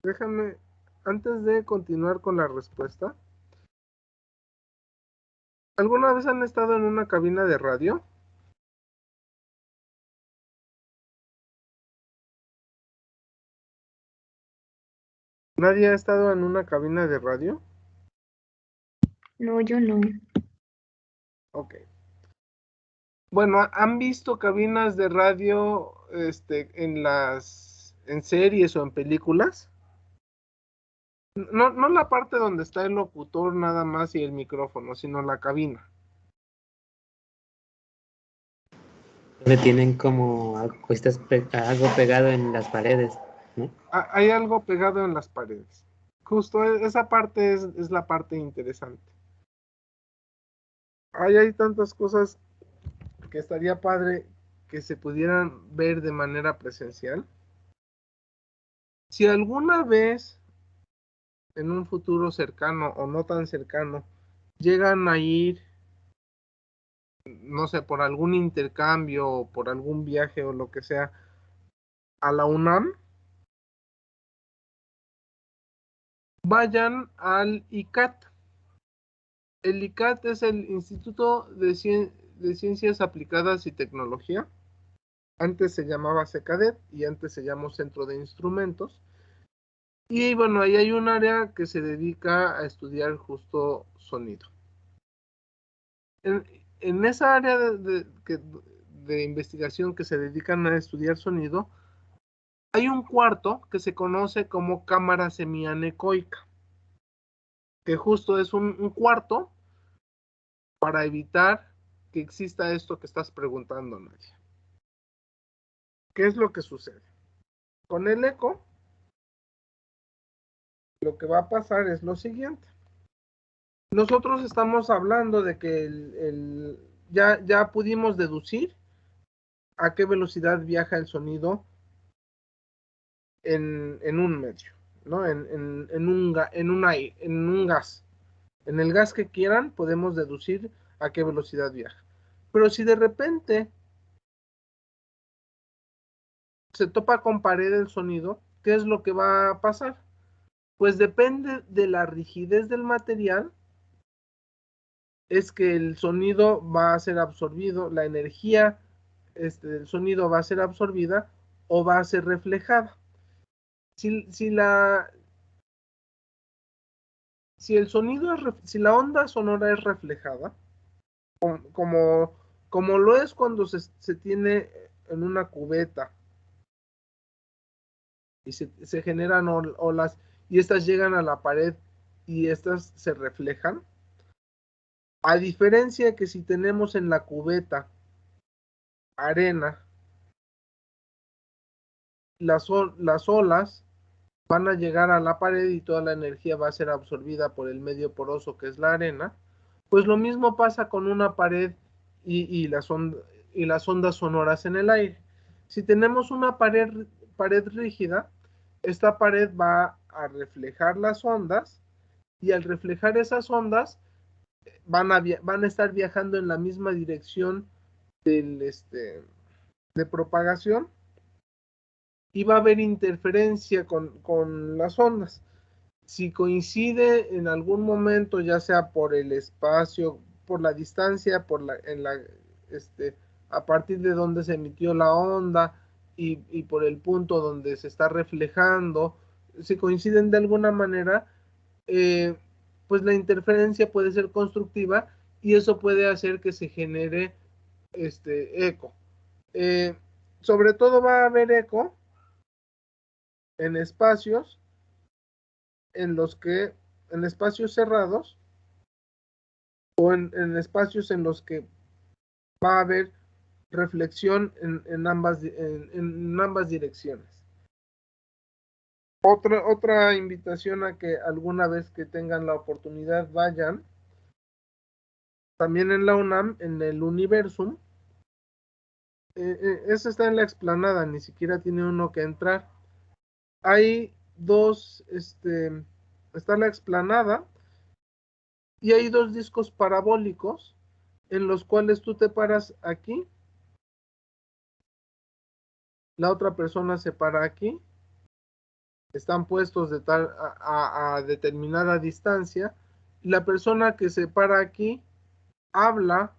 S1: déjame, antes de continuar con la respuesta, ¿alguna vez han estado en una cabina de radio? ¿Nadie ha estado en una cabina de radio?
S3: No, yo no.
S1: Ok. Bueno, ¿han visto cabinas de radio en series o en películas? No, no la parte donde está el locutor nada más y el micrófono, sino la cabina.
S4: Le tienen como algo pegado en las paredes, ¿no?
S1: Hay algo pegado en las paredes. Justo esa parte es la parte interesante. Hay tantas cosas que estaría padre que se pudieran ver de manera presencial. Si alguna vez en un futuro cercano o no tan cercano llegan a ir, no sé, por algún intercambio o por algún viaje o lo que sea, a la UNAM, vayan al ICAT. El ICAT es el Instituto de Ciencias Aplicadas y Tecnología. Antes se llamaba CECADET y antes se llamó Centro de Instrumentos. Y bueno, ahí hay un área que se dedica a estudiar justo sonido. En esa área de investigación que se dedican a estudiar sonido, hay un cuarto que se conoce como cámara semianecoica, que justo es un cuarto para evitar que exista esto que estás preguntando, Nadia. ¿Qué es lo que sucede? Con el eco, lo que va a pasar es lo siguiente. Nosotros estamos hablando de que ya pudimos deducir a qué velocidad viaja el sonido en un medio, ¿no? En un gas. En el gas que quieran podemos deducir a qué velocidad viaja. Pero si de repente se topa con pared el sonido, ¿qué es lo que va a pasar? Pues depende de la rigidez del material, es que el sonido va a ser absorbido, la energía del sonido va a ser absorbida o va a ser reflejada. Si la onda sonora es reflejada, como, como lo es cuando se tiene en una cubeta y se generan olas, y estas llegan a la pared y estas se reflejan, A diferencia que si tenemos en la cubeta arena, las olas van a llegar a la pared y toda la energía va a ser absorbida por el medio poroso que es la arena. Pues lo mismo pasa con una pared y las ondas sonoras en el aire. Si tenemos una pared rígida, esta pared va a reflejar las ondas y al reflejar esas ondas van a estar viajando en la misma dirección de propagación y va a haber interferencia con las ondas. Si coincide en algún momento, ya sea por el espacio, por la distancia, a partir de donde se emitió la onda y por el punto donde se está reflejando, si coinciden de alguna manera, eh, pues la interferencia puede ser constructiva y eso puede hacer que se genere eco. Sobre todo va a haber eco en espacios en espacios cerrados o en espacios en los que va a haber reflexión en ambas direcciones. Otra invitación a que alguna vez que tengan la oportunidad vayan, también en la UNAM, en el Universum, eso está en la explanada, ni siquiera tiene uno que entrar. Hay está la explanada y hay dos discos parabólicos en los cuales tú te paras aquí, la otra persona se para aquí, están puestos a determinada distancia, y la persona que se para aquí habla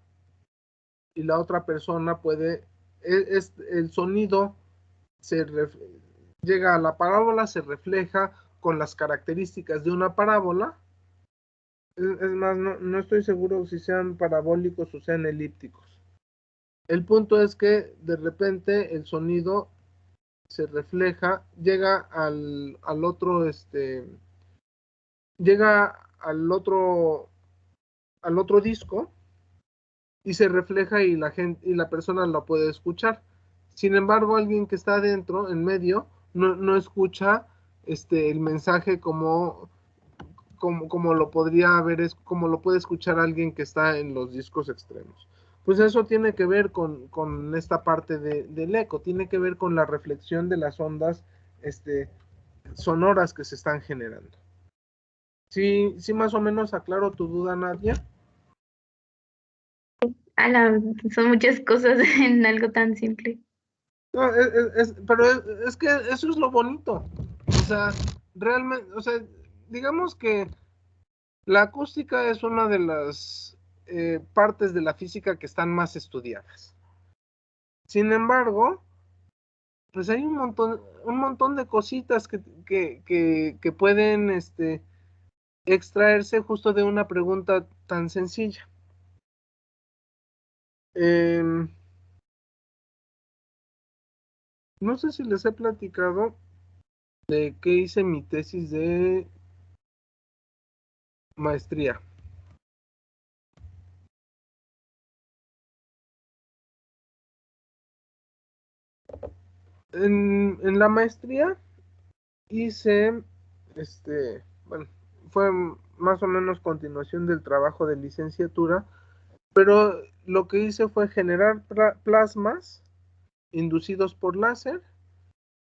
S1: y la otra persona puede, el sonido llega a la parábola, se refleja con las características de una parábola. Es más, no estoy seguro si sean parabólicos o sean elípticos. El punto es que de repente el sonido se refleja, llega al otro disco y se refleja y la persona lo puede escuchar. Sin embargo, alguien que está adentro, en medio, no escucha el mensaje como lo podría haber, como lo puede escuchar alguien que está en los discos extremos. Pues eso tiene que ver con esta parte del eco, tiene que ver con la reflexión de las ondas sonoras que se están generando. Sí, sí, más o menos aclaro tu duda, Nadia.
S3: Son muchas cosas en algo tan simple.
S1: No, pero es que eso es lo bonito. O sea, realmente, o sea, digamos que la acústica es una de las partes de la física que están más estudiadas. Sin embargo, pues hay un montón de cositas que pueden extraerse justo de una pregunta tan sencilla. No sé si les he platicado de que hice mi tesis de maestría. En la maestría hice, bueno, fue más o menos continuación del trabajo de licenciatura, pero lo que hice fue generar plasmas inducidos por láser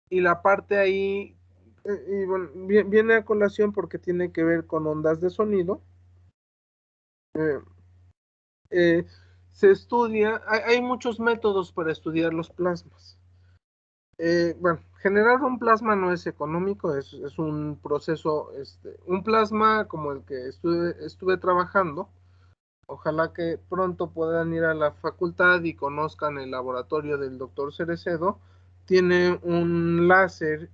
S1: y la parte ahí, y bueno, viene a colación porque tiene que ver con ondas de sonido. Eh, Se estudia, hay muchos métodos para estudiar los plasmas. Bueno, generar un plasma no es económico, es un proceso, un plasma como el que estuve trabajando. Ojalá que pronto puedan ir a la facultad y conozcan el laboratorio del doctor Cerecedo. Tiene un láser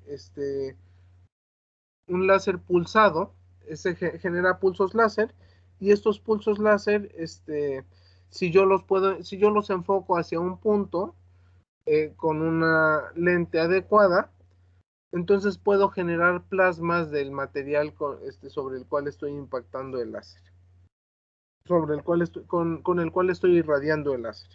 S1: pulsado, se genera pulsos láser, y estos pulsos láser, si yo los enfoco hacia un punto, con una lente adecuada, entonces puedo generar plasmas del material sobre el cual estoy impactando el láser. sobre el cual con el cual estoy irradiando el láser.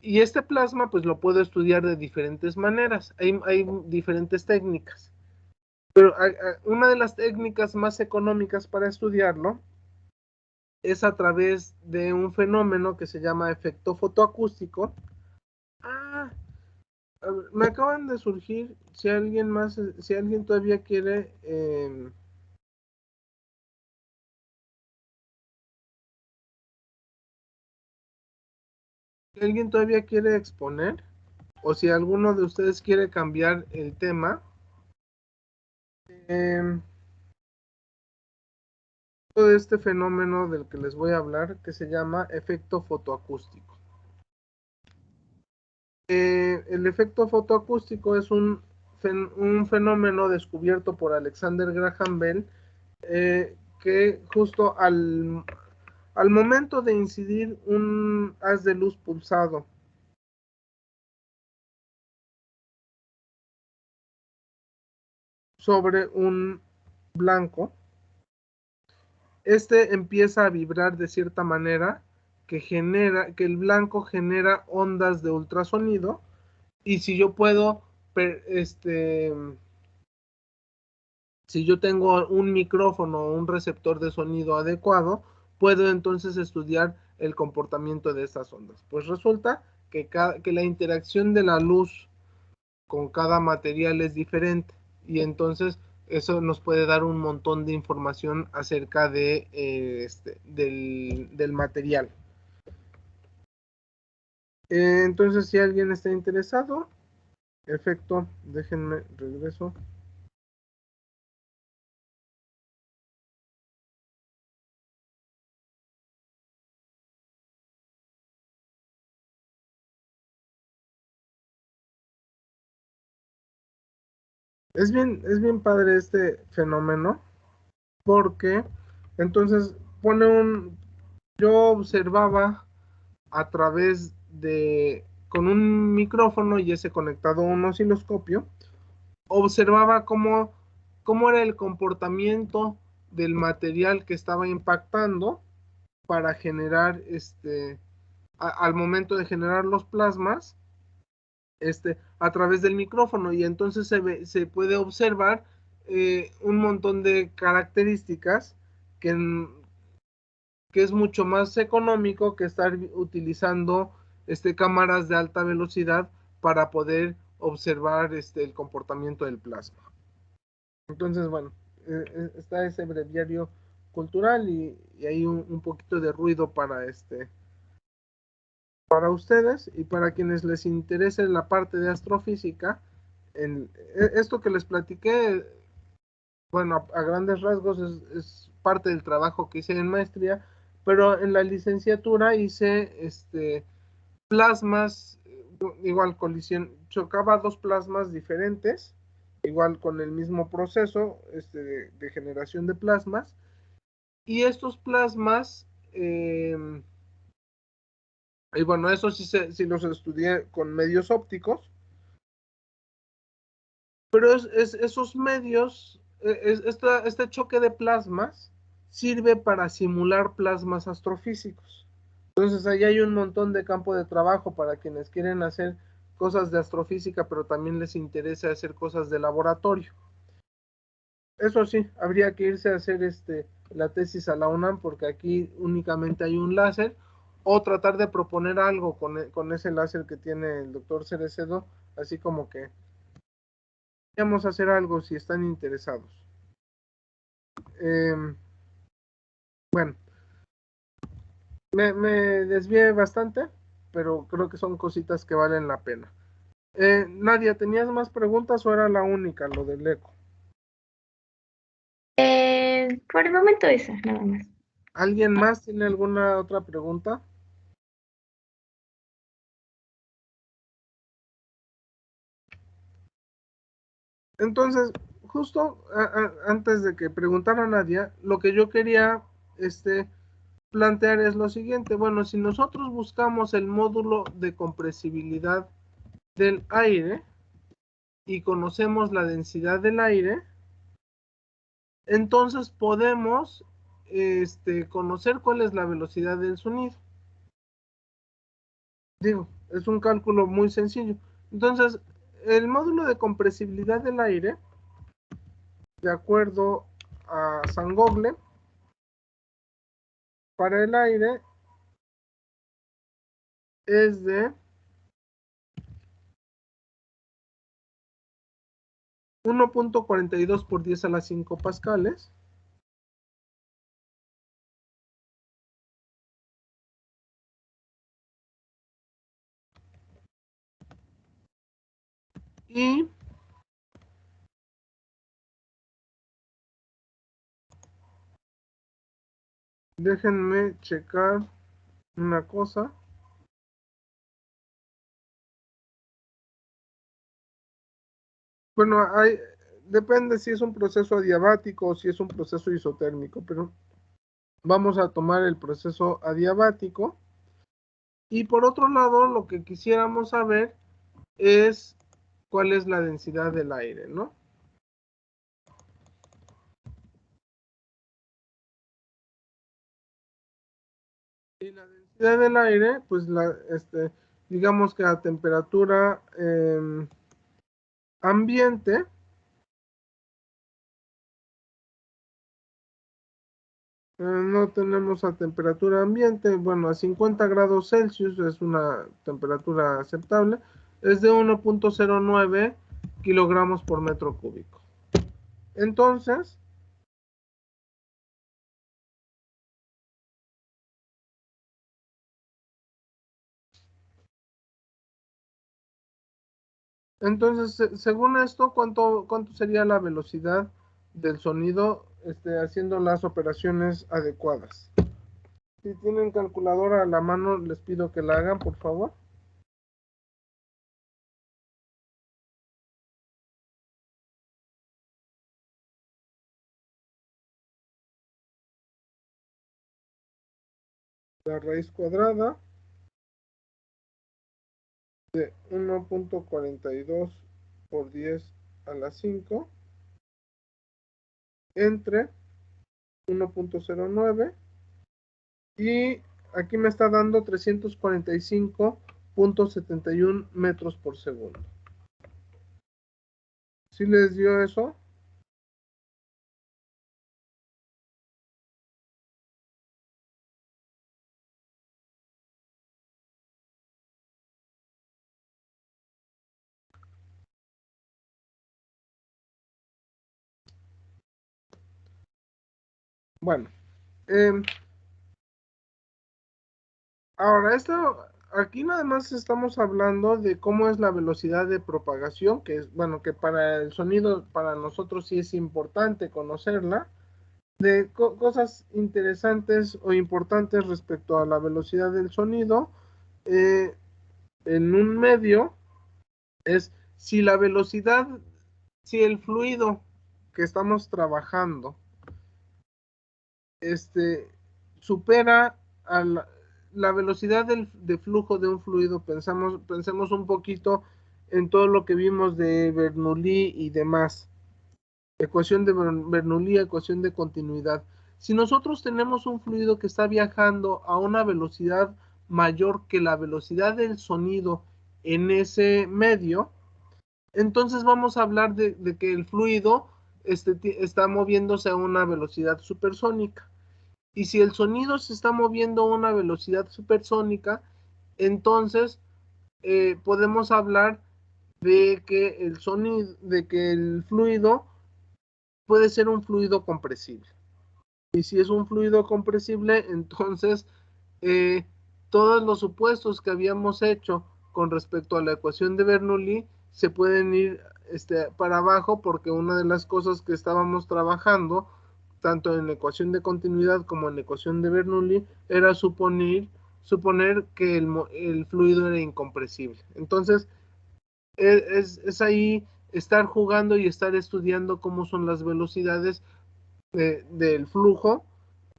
S1: Y este plasma pues lo puedo estudiar de diferentes maneras, hay diferentes técnicas, pero una de las técnicas más económicas para estudiarlo es a través de un fenómeno que se llama efecto fotoacústico. Ah, a ver, me acaban de surgir, si alguien todavía quiere, si alguien todavía quiere exponer, o si alguno de ustedes quiere cambiar el tema, todo este fenómeno del que les voy a hablar, que se llama efecto fotoacústico. El efecto fotoacústico es un fenómeno descubierto por Alexander Graham Bell, que justo al momento de incidir un haz de luz pulsado sobre un blanco, este empieza a vibrar de cierta manera que el blanco genera ondas de ultrasonido, y si yo puedo, si yo tengo un micrófono o un receptor de sonido adecuado, puedo entonces estudiar el comportamiento de estas ondas. Pues resulta que la interacción de la luz con cada material es diferente, y entonces eso nos puede dar un montón de información acerca del material. Entonces, si alguien está interesado, efecto, déjenme regreso. Es bien padre este fenómeno, porque entonces yo observaba a través con un micrófono y ese conectado a un osciloscopio, observaba cómo era el comportamiento del material que estaba impactando para generar, al momento de generar los plasmas, a través del micrófono, y entonces se puede observar un montón de características que, que es mucho más económico que estar utilizando cámaras de alta velocidad para poder observar el comportamiento del plasma. Entonces, bueno, está ese breviario cultural, y hay un poquito de ruido para ustedes, y para quienes les interese la parte de astrofísica. Esto que les platiqué, bueno, a grandes rasgos es parte del trabajo que hice en maestría, pero en la licenciatura hice plasmas, igual chocaba dos plasmas diferentes, igual con el mismo proceso de generación de plasmas, y estos plasmas, y bueno, eso sí los estudié con medios ópticos, pero esos medios, este choque de plasmas sirve para simular plasmas astrofísicos. Entonces ahí hay un montón de campo de trabajo para quienes quieren hacer cosas de astrofísica, pero también les interesa hacer cosas de laboratorio. Eso sí, habría que irse a hacer la tesis a la UNAM, porque aquí únicamente hay un láser, o tratar de proponer algo con ese láser que tiene el doctor Cerecedo, así como que vamos a hacer algo si están interesados. Bueno, me desvié bastante, pero creo que son cositas que valen la pena. Nadia, ¿tenías más preguntas o era la única, lo del eco?
S3: Por el momento esa, nada más.
S1: ¿Alguien más tiene alguna otra pregunta? Entonces, justo antes de que preguntara a Nadia, lo que yo quería plantear es lo siguiente. Bueno, si nosotros buscamos el módulo de compresibilidad del aire y conocemos la densidad del aire, entonces podemos conocer cuál es la velocidad del sonido. Digo, es un cálculo muy sencillo. Entonces, el módulo de compresibilidad del aire, de acuerdo a Sangogle, para el aire es de 1.42 por 10 a la 5 pascales. Y déjenme checar una cosa. Bueno, depende si es un proceso adiabático o si es un proceso isotérmico, pero vamos a tomar el proceso adiabático. Y por otro lado, lo que quisiéramos saber es cuál es la densidad del aire, ¿no? Y la densidad del aire, pues digamos que a temperatura ambiente, no tenemos a temperatura ambiente, bueno, a 50 grados Celsius es una temperatura aceptable, es de 1.09 kilogramos por metro cúbico. Entonces, según esto, ¿cuánto sería la velocidad del sonido haciendo las operaciones adecuadas? Si tienen calculadora a la mano, les pido que la hagan, por favor. La raíz cuadrada de 1.42 por 10 a la 5 entre 1.09 y aquí me está dando 345.71 metros por segundo. ¿Sí les dio eso? Bueno, ahora aquí nada más estamos hablando de cómo es la velocidad de propagación, que es, bueno, que para el sonido, para nosotros sí es importante conocerla, de cosas interesantes o importantes respecto a la velocidad del sonido en un medio es si la velocidad, si el fluido que estamos trabajando supera a la velocidad de flujo de un fluido. Pensemos un poquito en todo lo que vimos de Bernoulli y demás. Ecuación de Bernoulli, ecuación de continuidad. Si nosotros tenemos un fluido que está viajando a una velocidad mayor que la velocidad del sonido en ese medio, entonces vamos a hablar de que el fluido está moviéndose a una velocidad supersónica. Y si el sonido se está moviendo a una velocidad supersónica, entonces podemos hablar de que el fluido puede ser un fluido compresible. Y si es un fluido compresible, entonces todos los supuestos que habíamos hecho con respecto a la ecuación de Bernoulli se pueden ir para abajo, porque una de las cosas que estábamos trabajando tanto en la ecuación de continuidad como en la ecuación de Bernoulli era suponer que el fluido era incompresible. Entonces es ahí estar jugando y estar estudiando cómo son las velocidades del flujo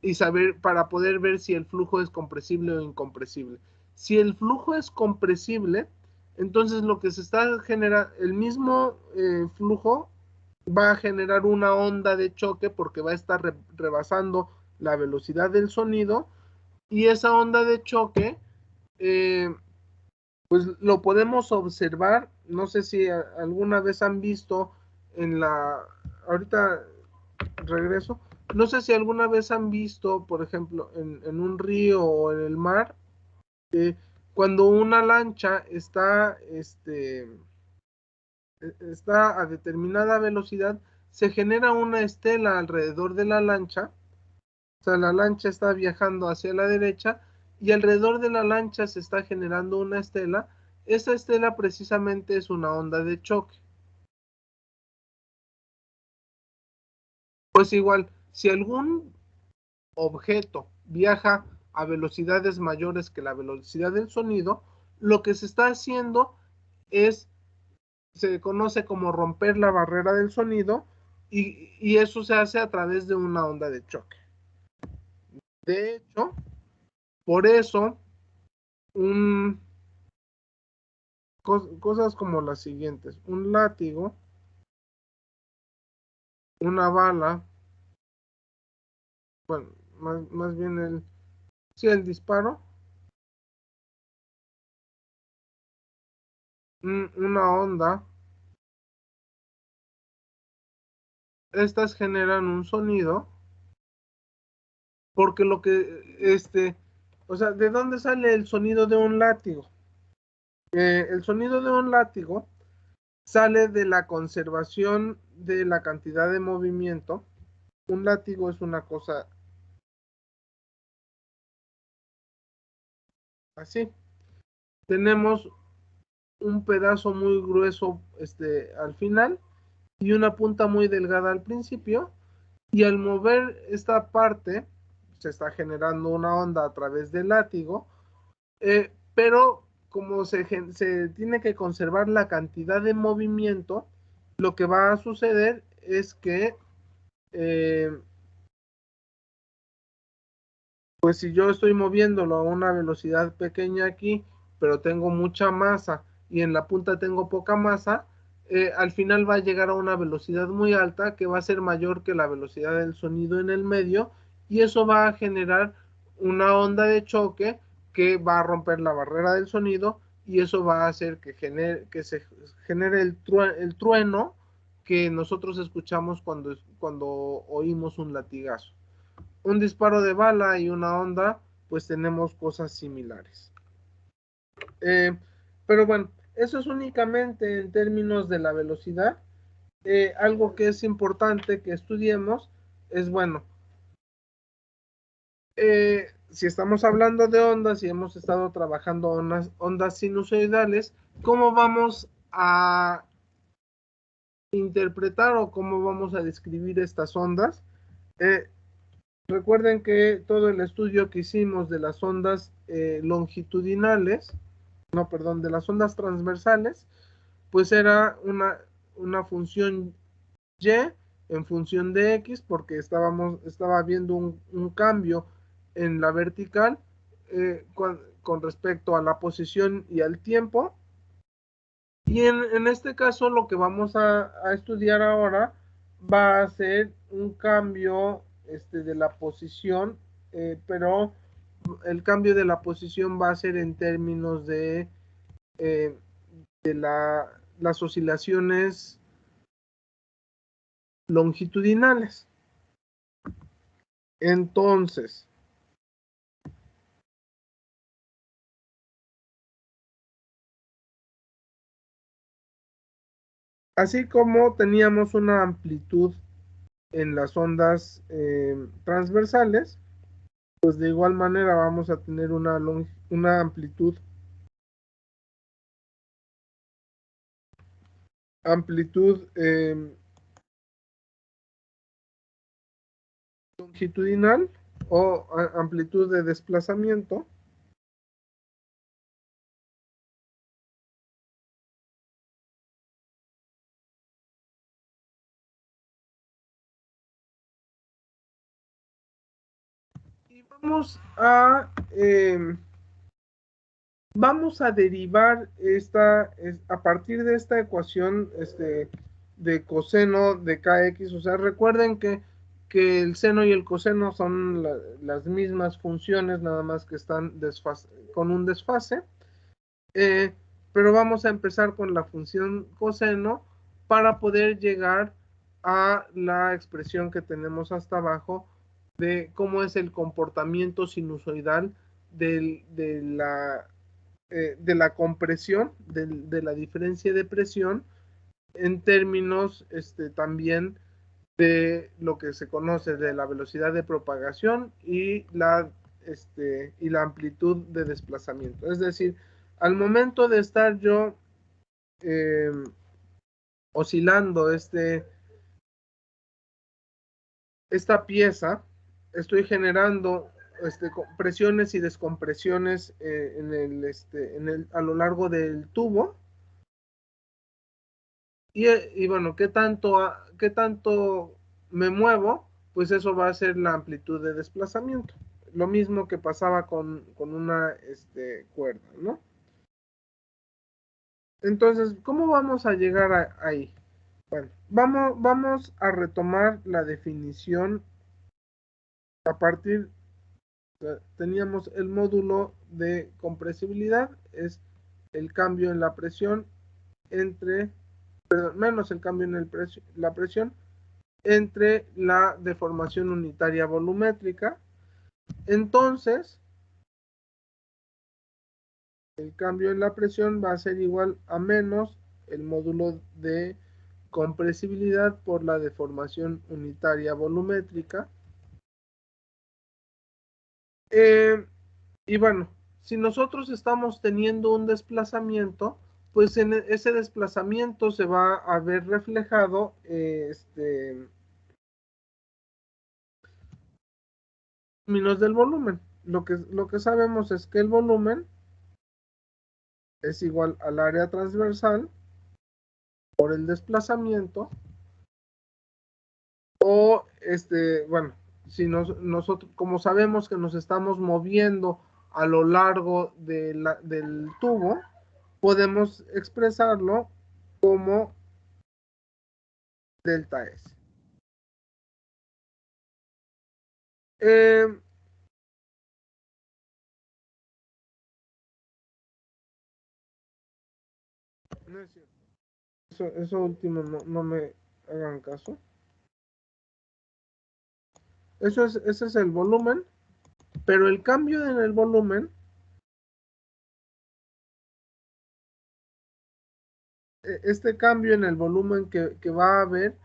S1: y saber, para poder ver si el flujo es compresible o incompresible. Si el flujo es compresible, entonces lo que se está generando, el mismo flujo va a generar una onda de choque porque va a estar rebasando la velocidad del sonido, y esa onda de choque, pues lo podemos observar. No sé si alguna vez han visto ahorita regreso, no sé si alguna vez han visto, por ejemplo, en un río o en el mar, cuando una lancha está a determinada velocidad, se genera una estela alrededor de la lancha. O sea, la lancha está viajando hacia la derecha y alrededor de la lancha se está generando una estela. Esa estela precisamente es una onda de choque. Pues igual, si algún objeto viaja a velocidades mayores que la velocidad del sonido, lo que se está haciendo se conoce como romper la barrera del sonido, y eso se hace a través de una onda de choque. De hecho, por eso, cosas como las siguientes: un látigo, una bala, bueno, más bien el disparo, una onda, estas generan un sonido, porque o sea, ¿de dónde sale el sonido de un látigo? El sonido de un látigo sale de la conservación de la cantidad de movimiento. Un látigo es una cosa así. Tenemos un pedazo muy grueso al final y una punta muy delgada al principio, y al mover esta parte se está generando una onda a través del látigo, pero como se tiene que conservar la cantidad de movimiento, lo que va a suceder es que pues si yo estoy moviéndolo a una velocidad pequeña aquí, pero tengo mucha masa y en la punta tengo poca masa, al final va a llegar a una velocidad muy alta, que va a ser mayor que la velocidad del sonido en el medio, y eso va a generar una onda de choque que va a romper la barrera del sonido, y eso va a hacer que se genere el trueno que nosotros escuchamos cuando oímos un latigazo. Un disparo de bala y una onda, pues tenemos cosas similares. Pero bueno, eso es únicamente en términos de la velocidad. Algo que es importante que estudiemos es, bueno, si estamos hablando de ondas y hemos estado trabajando ondas sinusoidales, ¿cómo vamos a interpretar o cómo vamos a describir estas ondas? Recuerden que todo el estudio que hicimos de las ondas longitudinales, no, perdón, de las ondas transversales, pues era una función y en función de x, porque estaba viendo un cambio en la vertical con respecto a la posición y al tiempo. Y en este caso lo que vamos a estudiar ahora va a ser un cambio de la posición, pero el cambio de la posición va a ser en términos de las oscilaciones longitudinales. Entonces, así como teníamos una amplitud en las ondas transversales, pues de igual manera vamos a tener una amplitud longitudinal o amplitud de desplazamiento. Y vamos a derivar a partir de esta ecuación de coseno de kx. O sea, recuerden que que el seno y el coseno son las mismas funciones, nada más que están con un desfase. Pero vamos a empezar con la función coseno para poder llegar a la expresión que tenemos hasta abajo de cómo es el comportamiento sinusoidal de la compresión, de la diferencia de presión, en términos también de lo que se conoce de la velocidad de propagación y la amplitud de desplazamiento. Es decir, al momento de estar yo oscilando esta pieza, estoy generando presiones y descompresiones a lo largo del tubo. Y bueno, ¿qué tanto me muevo? Pues eso va a ser la amplitud de desplazamiento. Lo mismo que pasaba con una cuerda, ¿no? Entonces, ¿cómo vamos a llegar ahí? Bueno, vamos a retomar la definición a partir, teníamos el módulo de compresibilidad, es el cambio en la presión menos el cambio en la presión entre la deformación unitaria volumétrica. Entonces, el cambio en la presión va a ser igual a menos el módulo de compresibilidad por la deformación unitaria volumétrica. Y bueno, si nosotros estamos teniendo un desplazamiento, pues en ese desplazamiento se va a ver reflejado términos del volumen. Lo que sabemos es que el volumen es igual al área transversal por el desplazamiento, o bueno, si nosotros, como sabemos que nos estamos moviendo a lo largo del tubo, podemos expresarlo como delta S. No es cierto. Eso último no me hagan caso. Ese es el volumen, pero el cambio en el volumen, este cambio en el volumen que va a haber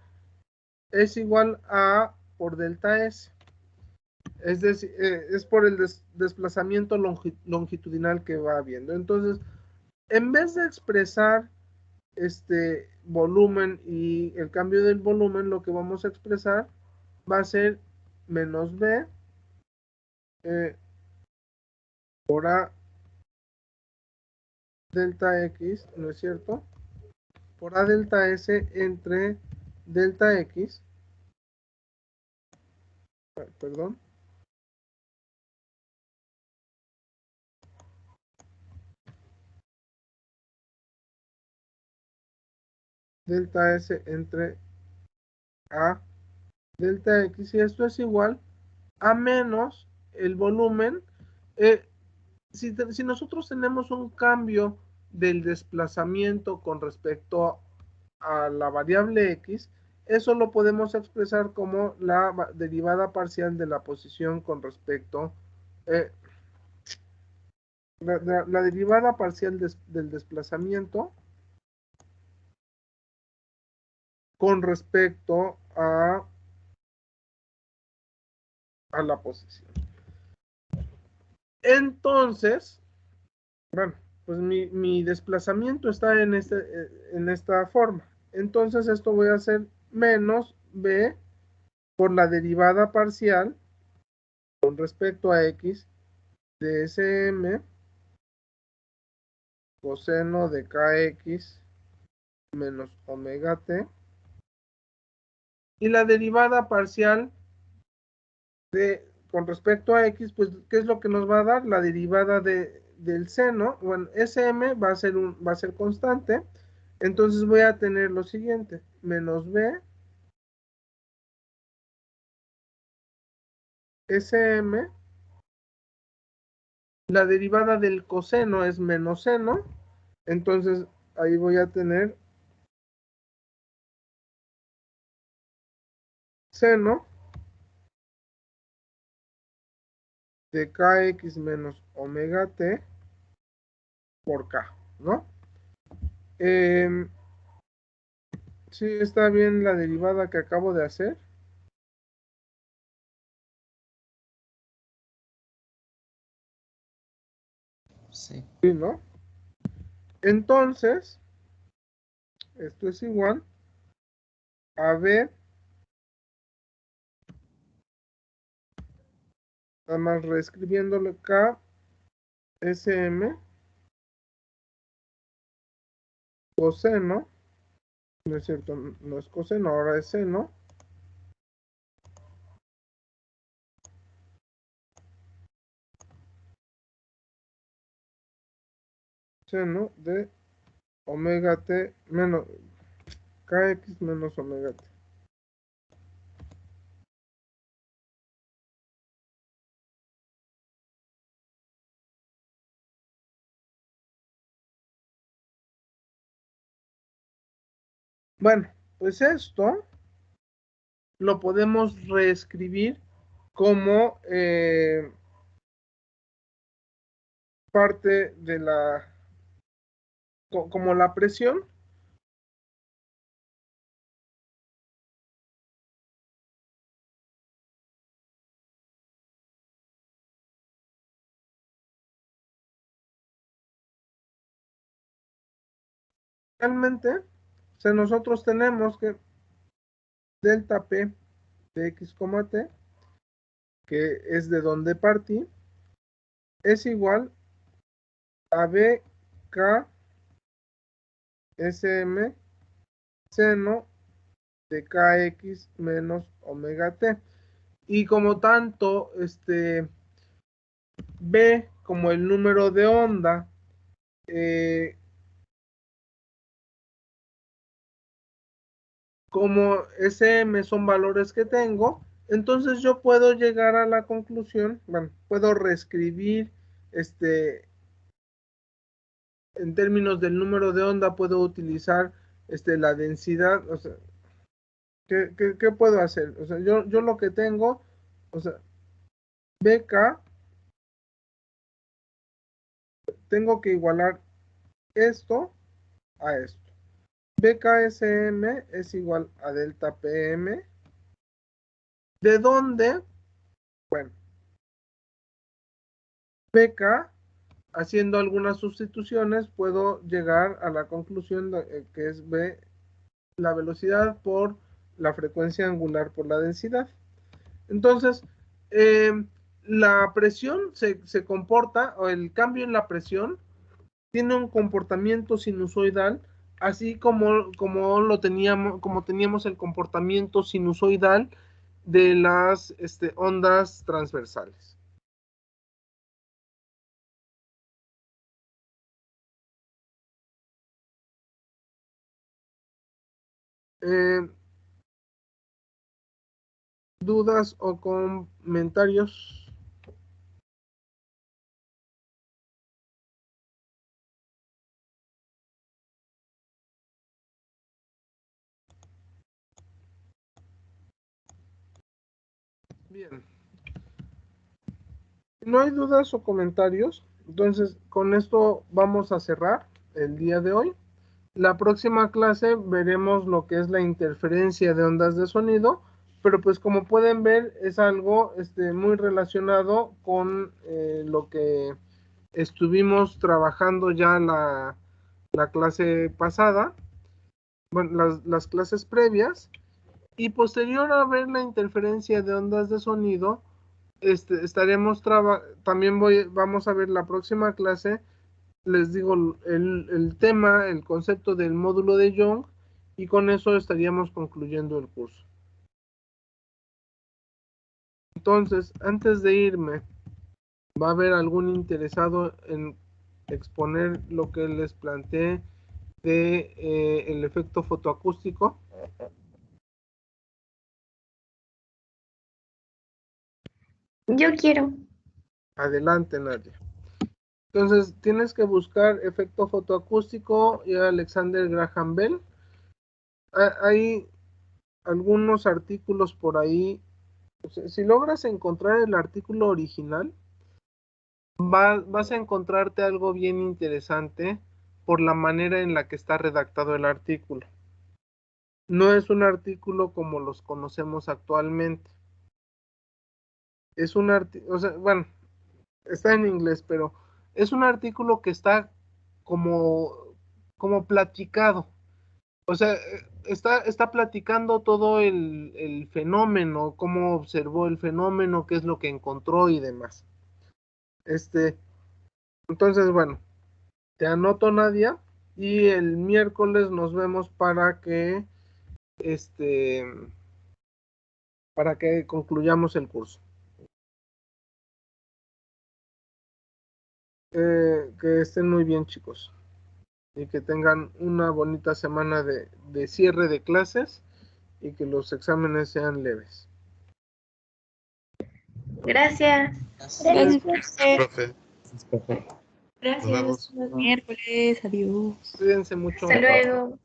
S1: es igual a por delta S. Es decir, es por el desplazamiento longitudinal que va habiendo. Entonces, en vez de expresar este volumen y el cambio del volumen, lo que vamos a expresar va a ser menos B por A delta X, ¿no es cierto? Por A delta S entre delta X, perdón, delta S entre A delta X, y esto es igual a menos el volumen. Si nosotros tenemos un cambio del desplazamiento con respecto a la variable X, eso lo podemos expresar como la derivada parcial de la posición con respecto la derivada parcial del desplazamiento con respecto a la posición. Entonces, bueno, pues mi desplazamiento está en esta forma. Entonces esto voy a hacer menos B por la derivada parcial con respecto a X de SM coseno de KX menos omega T. Y la derivada parcial con respecto a X, pues, ¿qué es lo que nos va a dar? La derivada del seno. Bueno, SM va a ser constante. Entonces voy a tener lo siguiente, menos B SM, la derivada del coseno es menos seno, entonces ahí voy a tener seno de kx menos omega t por k, ¿no? Sí, está bien la derivada que acabo de hacer.
S2: Sí.
S1: Sí, ¿no? Entonces, esto es igual a B, nada más reescribiéndole K, SM, coseno, no es cierto, no es coseno, ahora es seno, seno de omega t menos kx menos omega t. Bueno, pues esto lo podemos reescribir como parte de como la presión. Realmente, o sea, nosotros tenemos que delta P de x, t, que es de donde partí, es igual a BK SM seno de KX menos omega t. Y como tanto, B como el número de onda, como SM son valores que tengo, entonces yo puedo llegar a la conclusión, bueno, puedo reescribir en términos del número de onda, puedo utilizar la densidad, o sea, ¿qué puedo hacer? O sea, yo lo que tengo, o sea, BK, tengo que igualar esto a esto. BKSM es igual a delta PM, ¿de dónde? Bueno, BK, haciendo algunas sustituciones, puedo llegar a la conclusión de, que es B, la velocidad por la frecuencia angular por la densidad. Entonces, la presión se comporta, o el cambio en la presión, tiene un comportamiento sinusoidal, así como teníamos el comportamiento sinusoidal de las ondas transversales. ¿Dudas o comentarios? Bien. Si no hay dudas o comentarios, entonces con esto vamos a cerrar el día de hoy. La próxima clase veremos lo que es la interferencia de ondas de sonido, pero pues como pueden ver es algo muy relacionado con lo que estuvimos trabajando ya la clase pasada, bueno, las clases previas, y posterior a ver la interferencia de ondas de sonido, también vamos a ver la próxima clase, les digo, el tema, el concepto del módulo de Young, y con eso estaríamos concluyendo el curso. Entonces, antes de irme, ¿va a haber algún interesado en exponer lo que les planteé de el efecto fotoacústico?
S3: Yo quiero.
S1: Adelante, Nadia. Entonces, tienes que buscar efecto fotoacústico y Alexander Graham Bell. Hay algunos artículos por ahí. O sea, si logras encontrar el artículo original, vas a encontrarte algo bien interesante por la manera en la que está redactado el artículo. No es un artículo como los conocemos actualmente. Es un artículo, o sea, bueno, está en inglés, pero es un artículo que está como platicado. O sea, está platicando todo el fenómeno, cómo observó el fenómeno, qué es lo que encontró y demás. Entonces, bueno, te anoto, Nadia, y el miércoles nos vemos este, para que concluyamos el curso. Que estén muy bien, chicos, y que tengan una bonita semana de cierre de clases y que los exámenes sean leves.
S3: Gracias.
S5: Gracias,
S6: Gracias,
S5: profe.
S6: profe.
S5: Gracias.
S6: Nos vemos.
S5: Miércoles, adiós.
S1: Cuídense mucho.
S3: Hasta luego.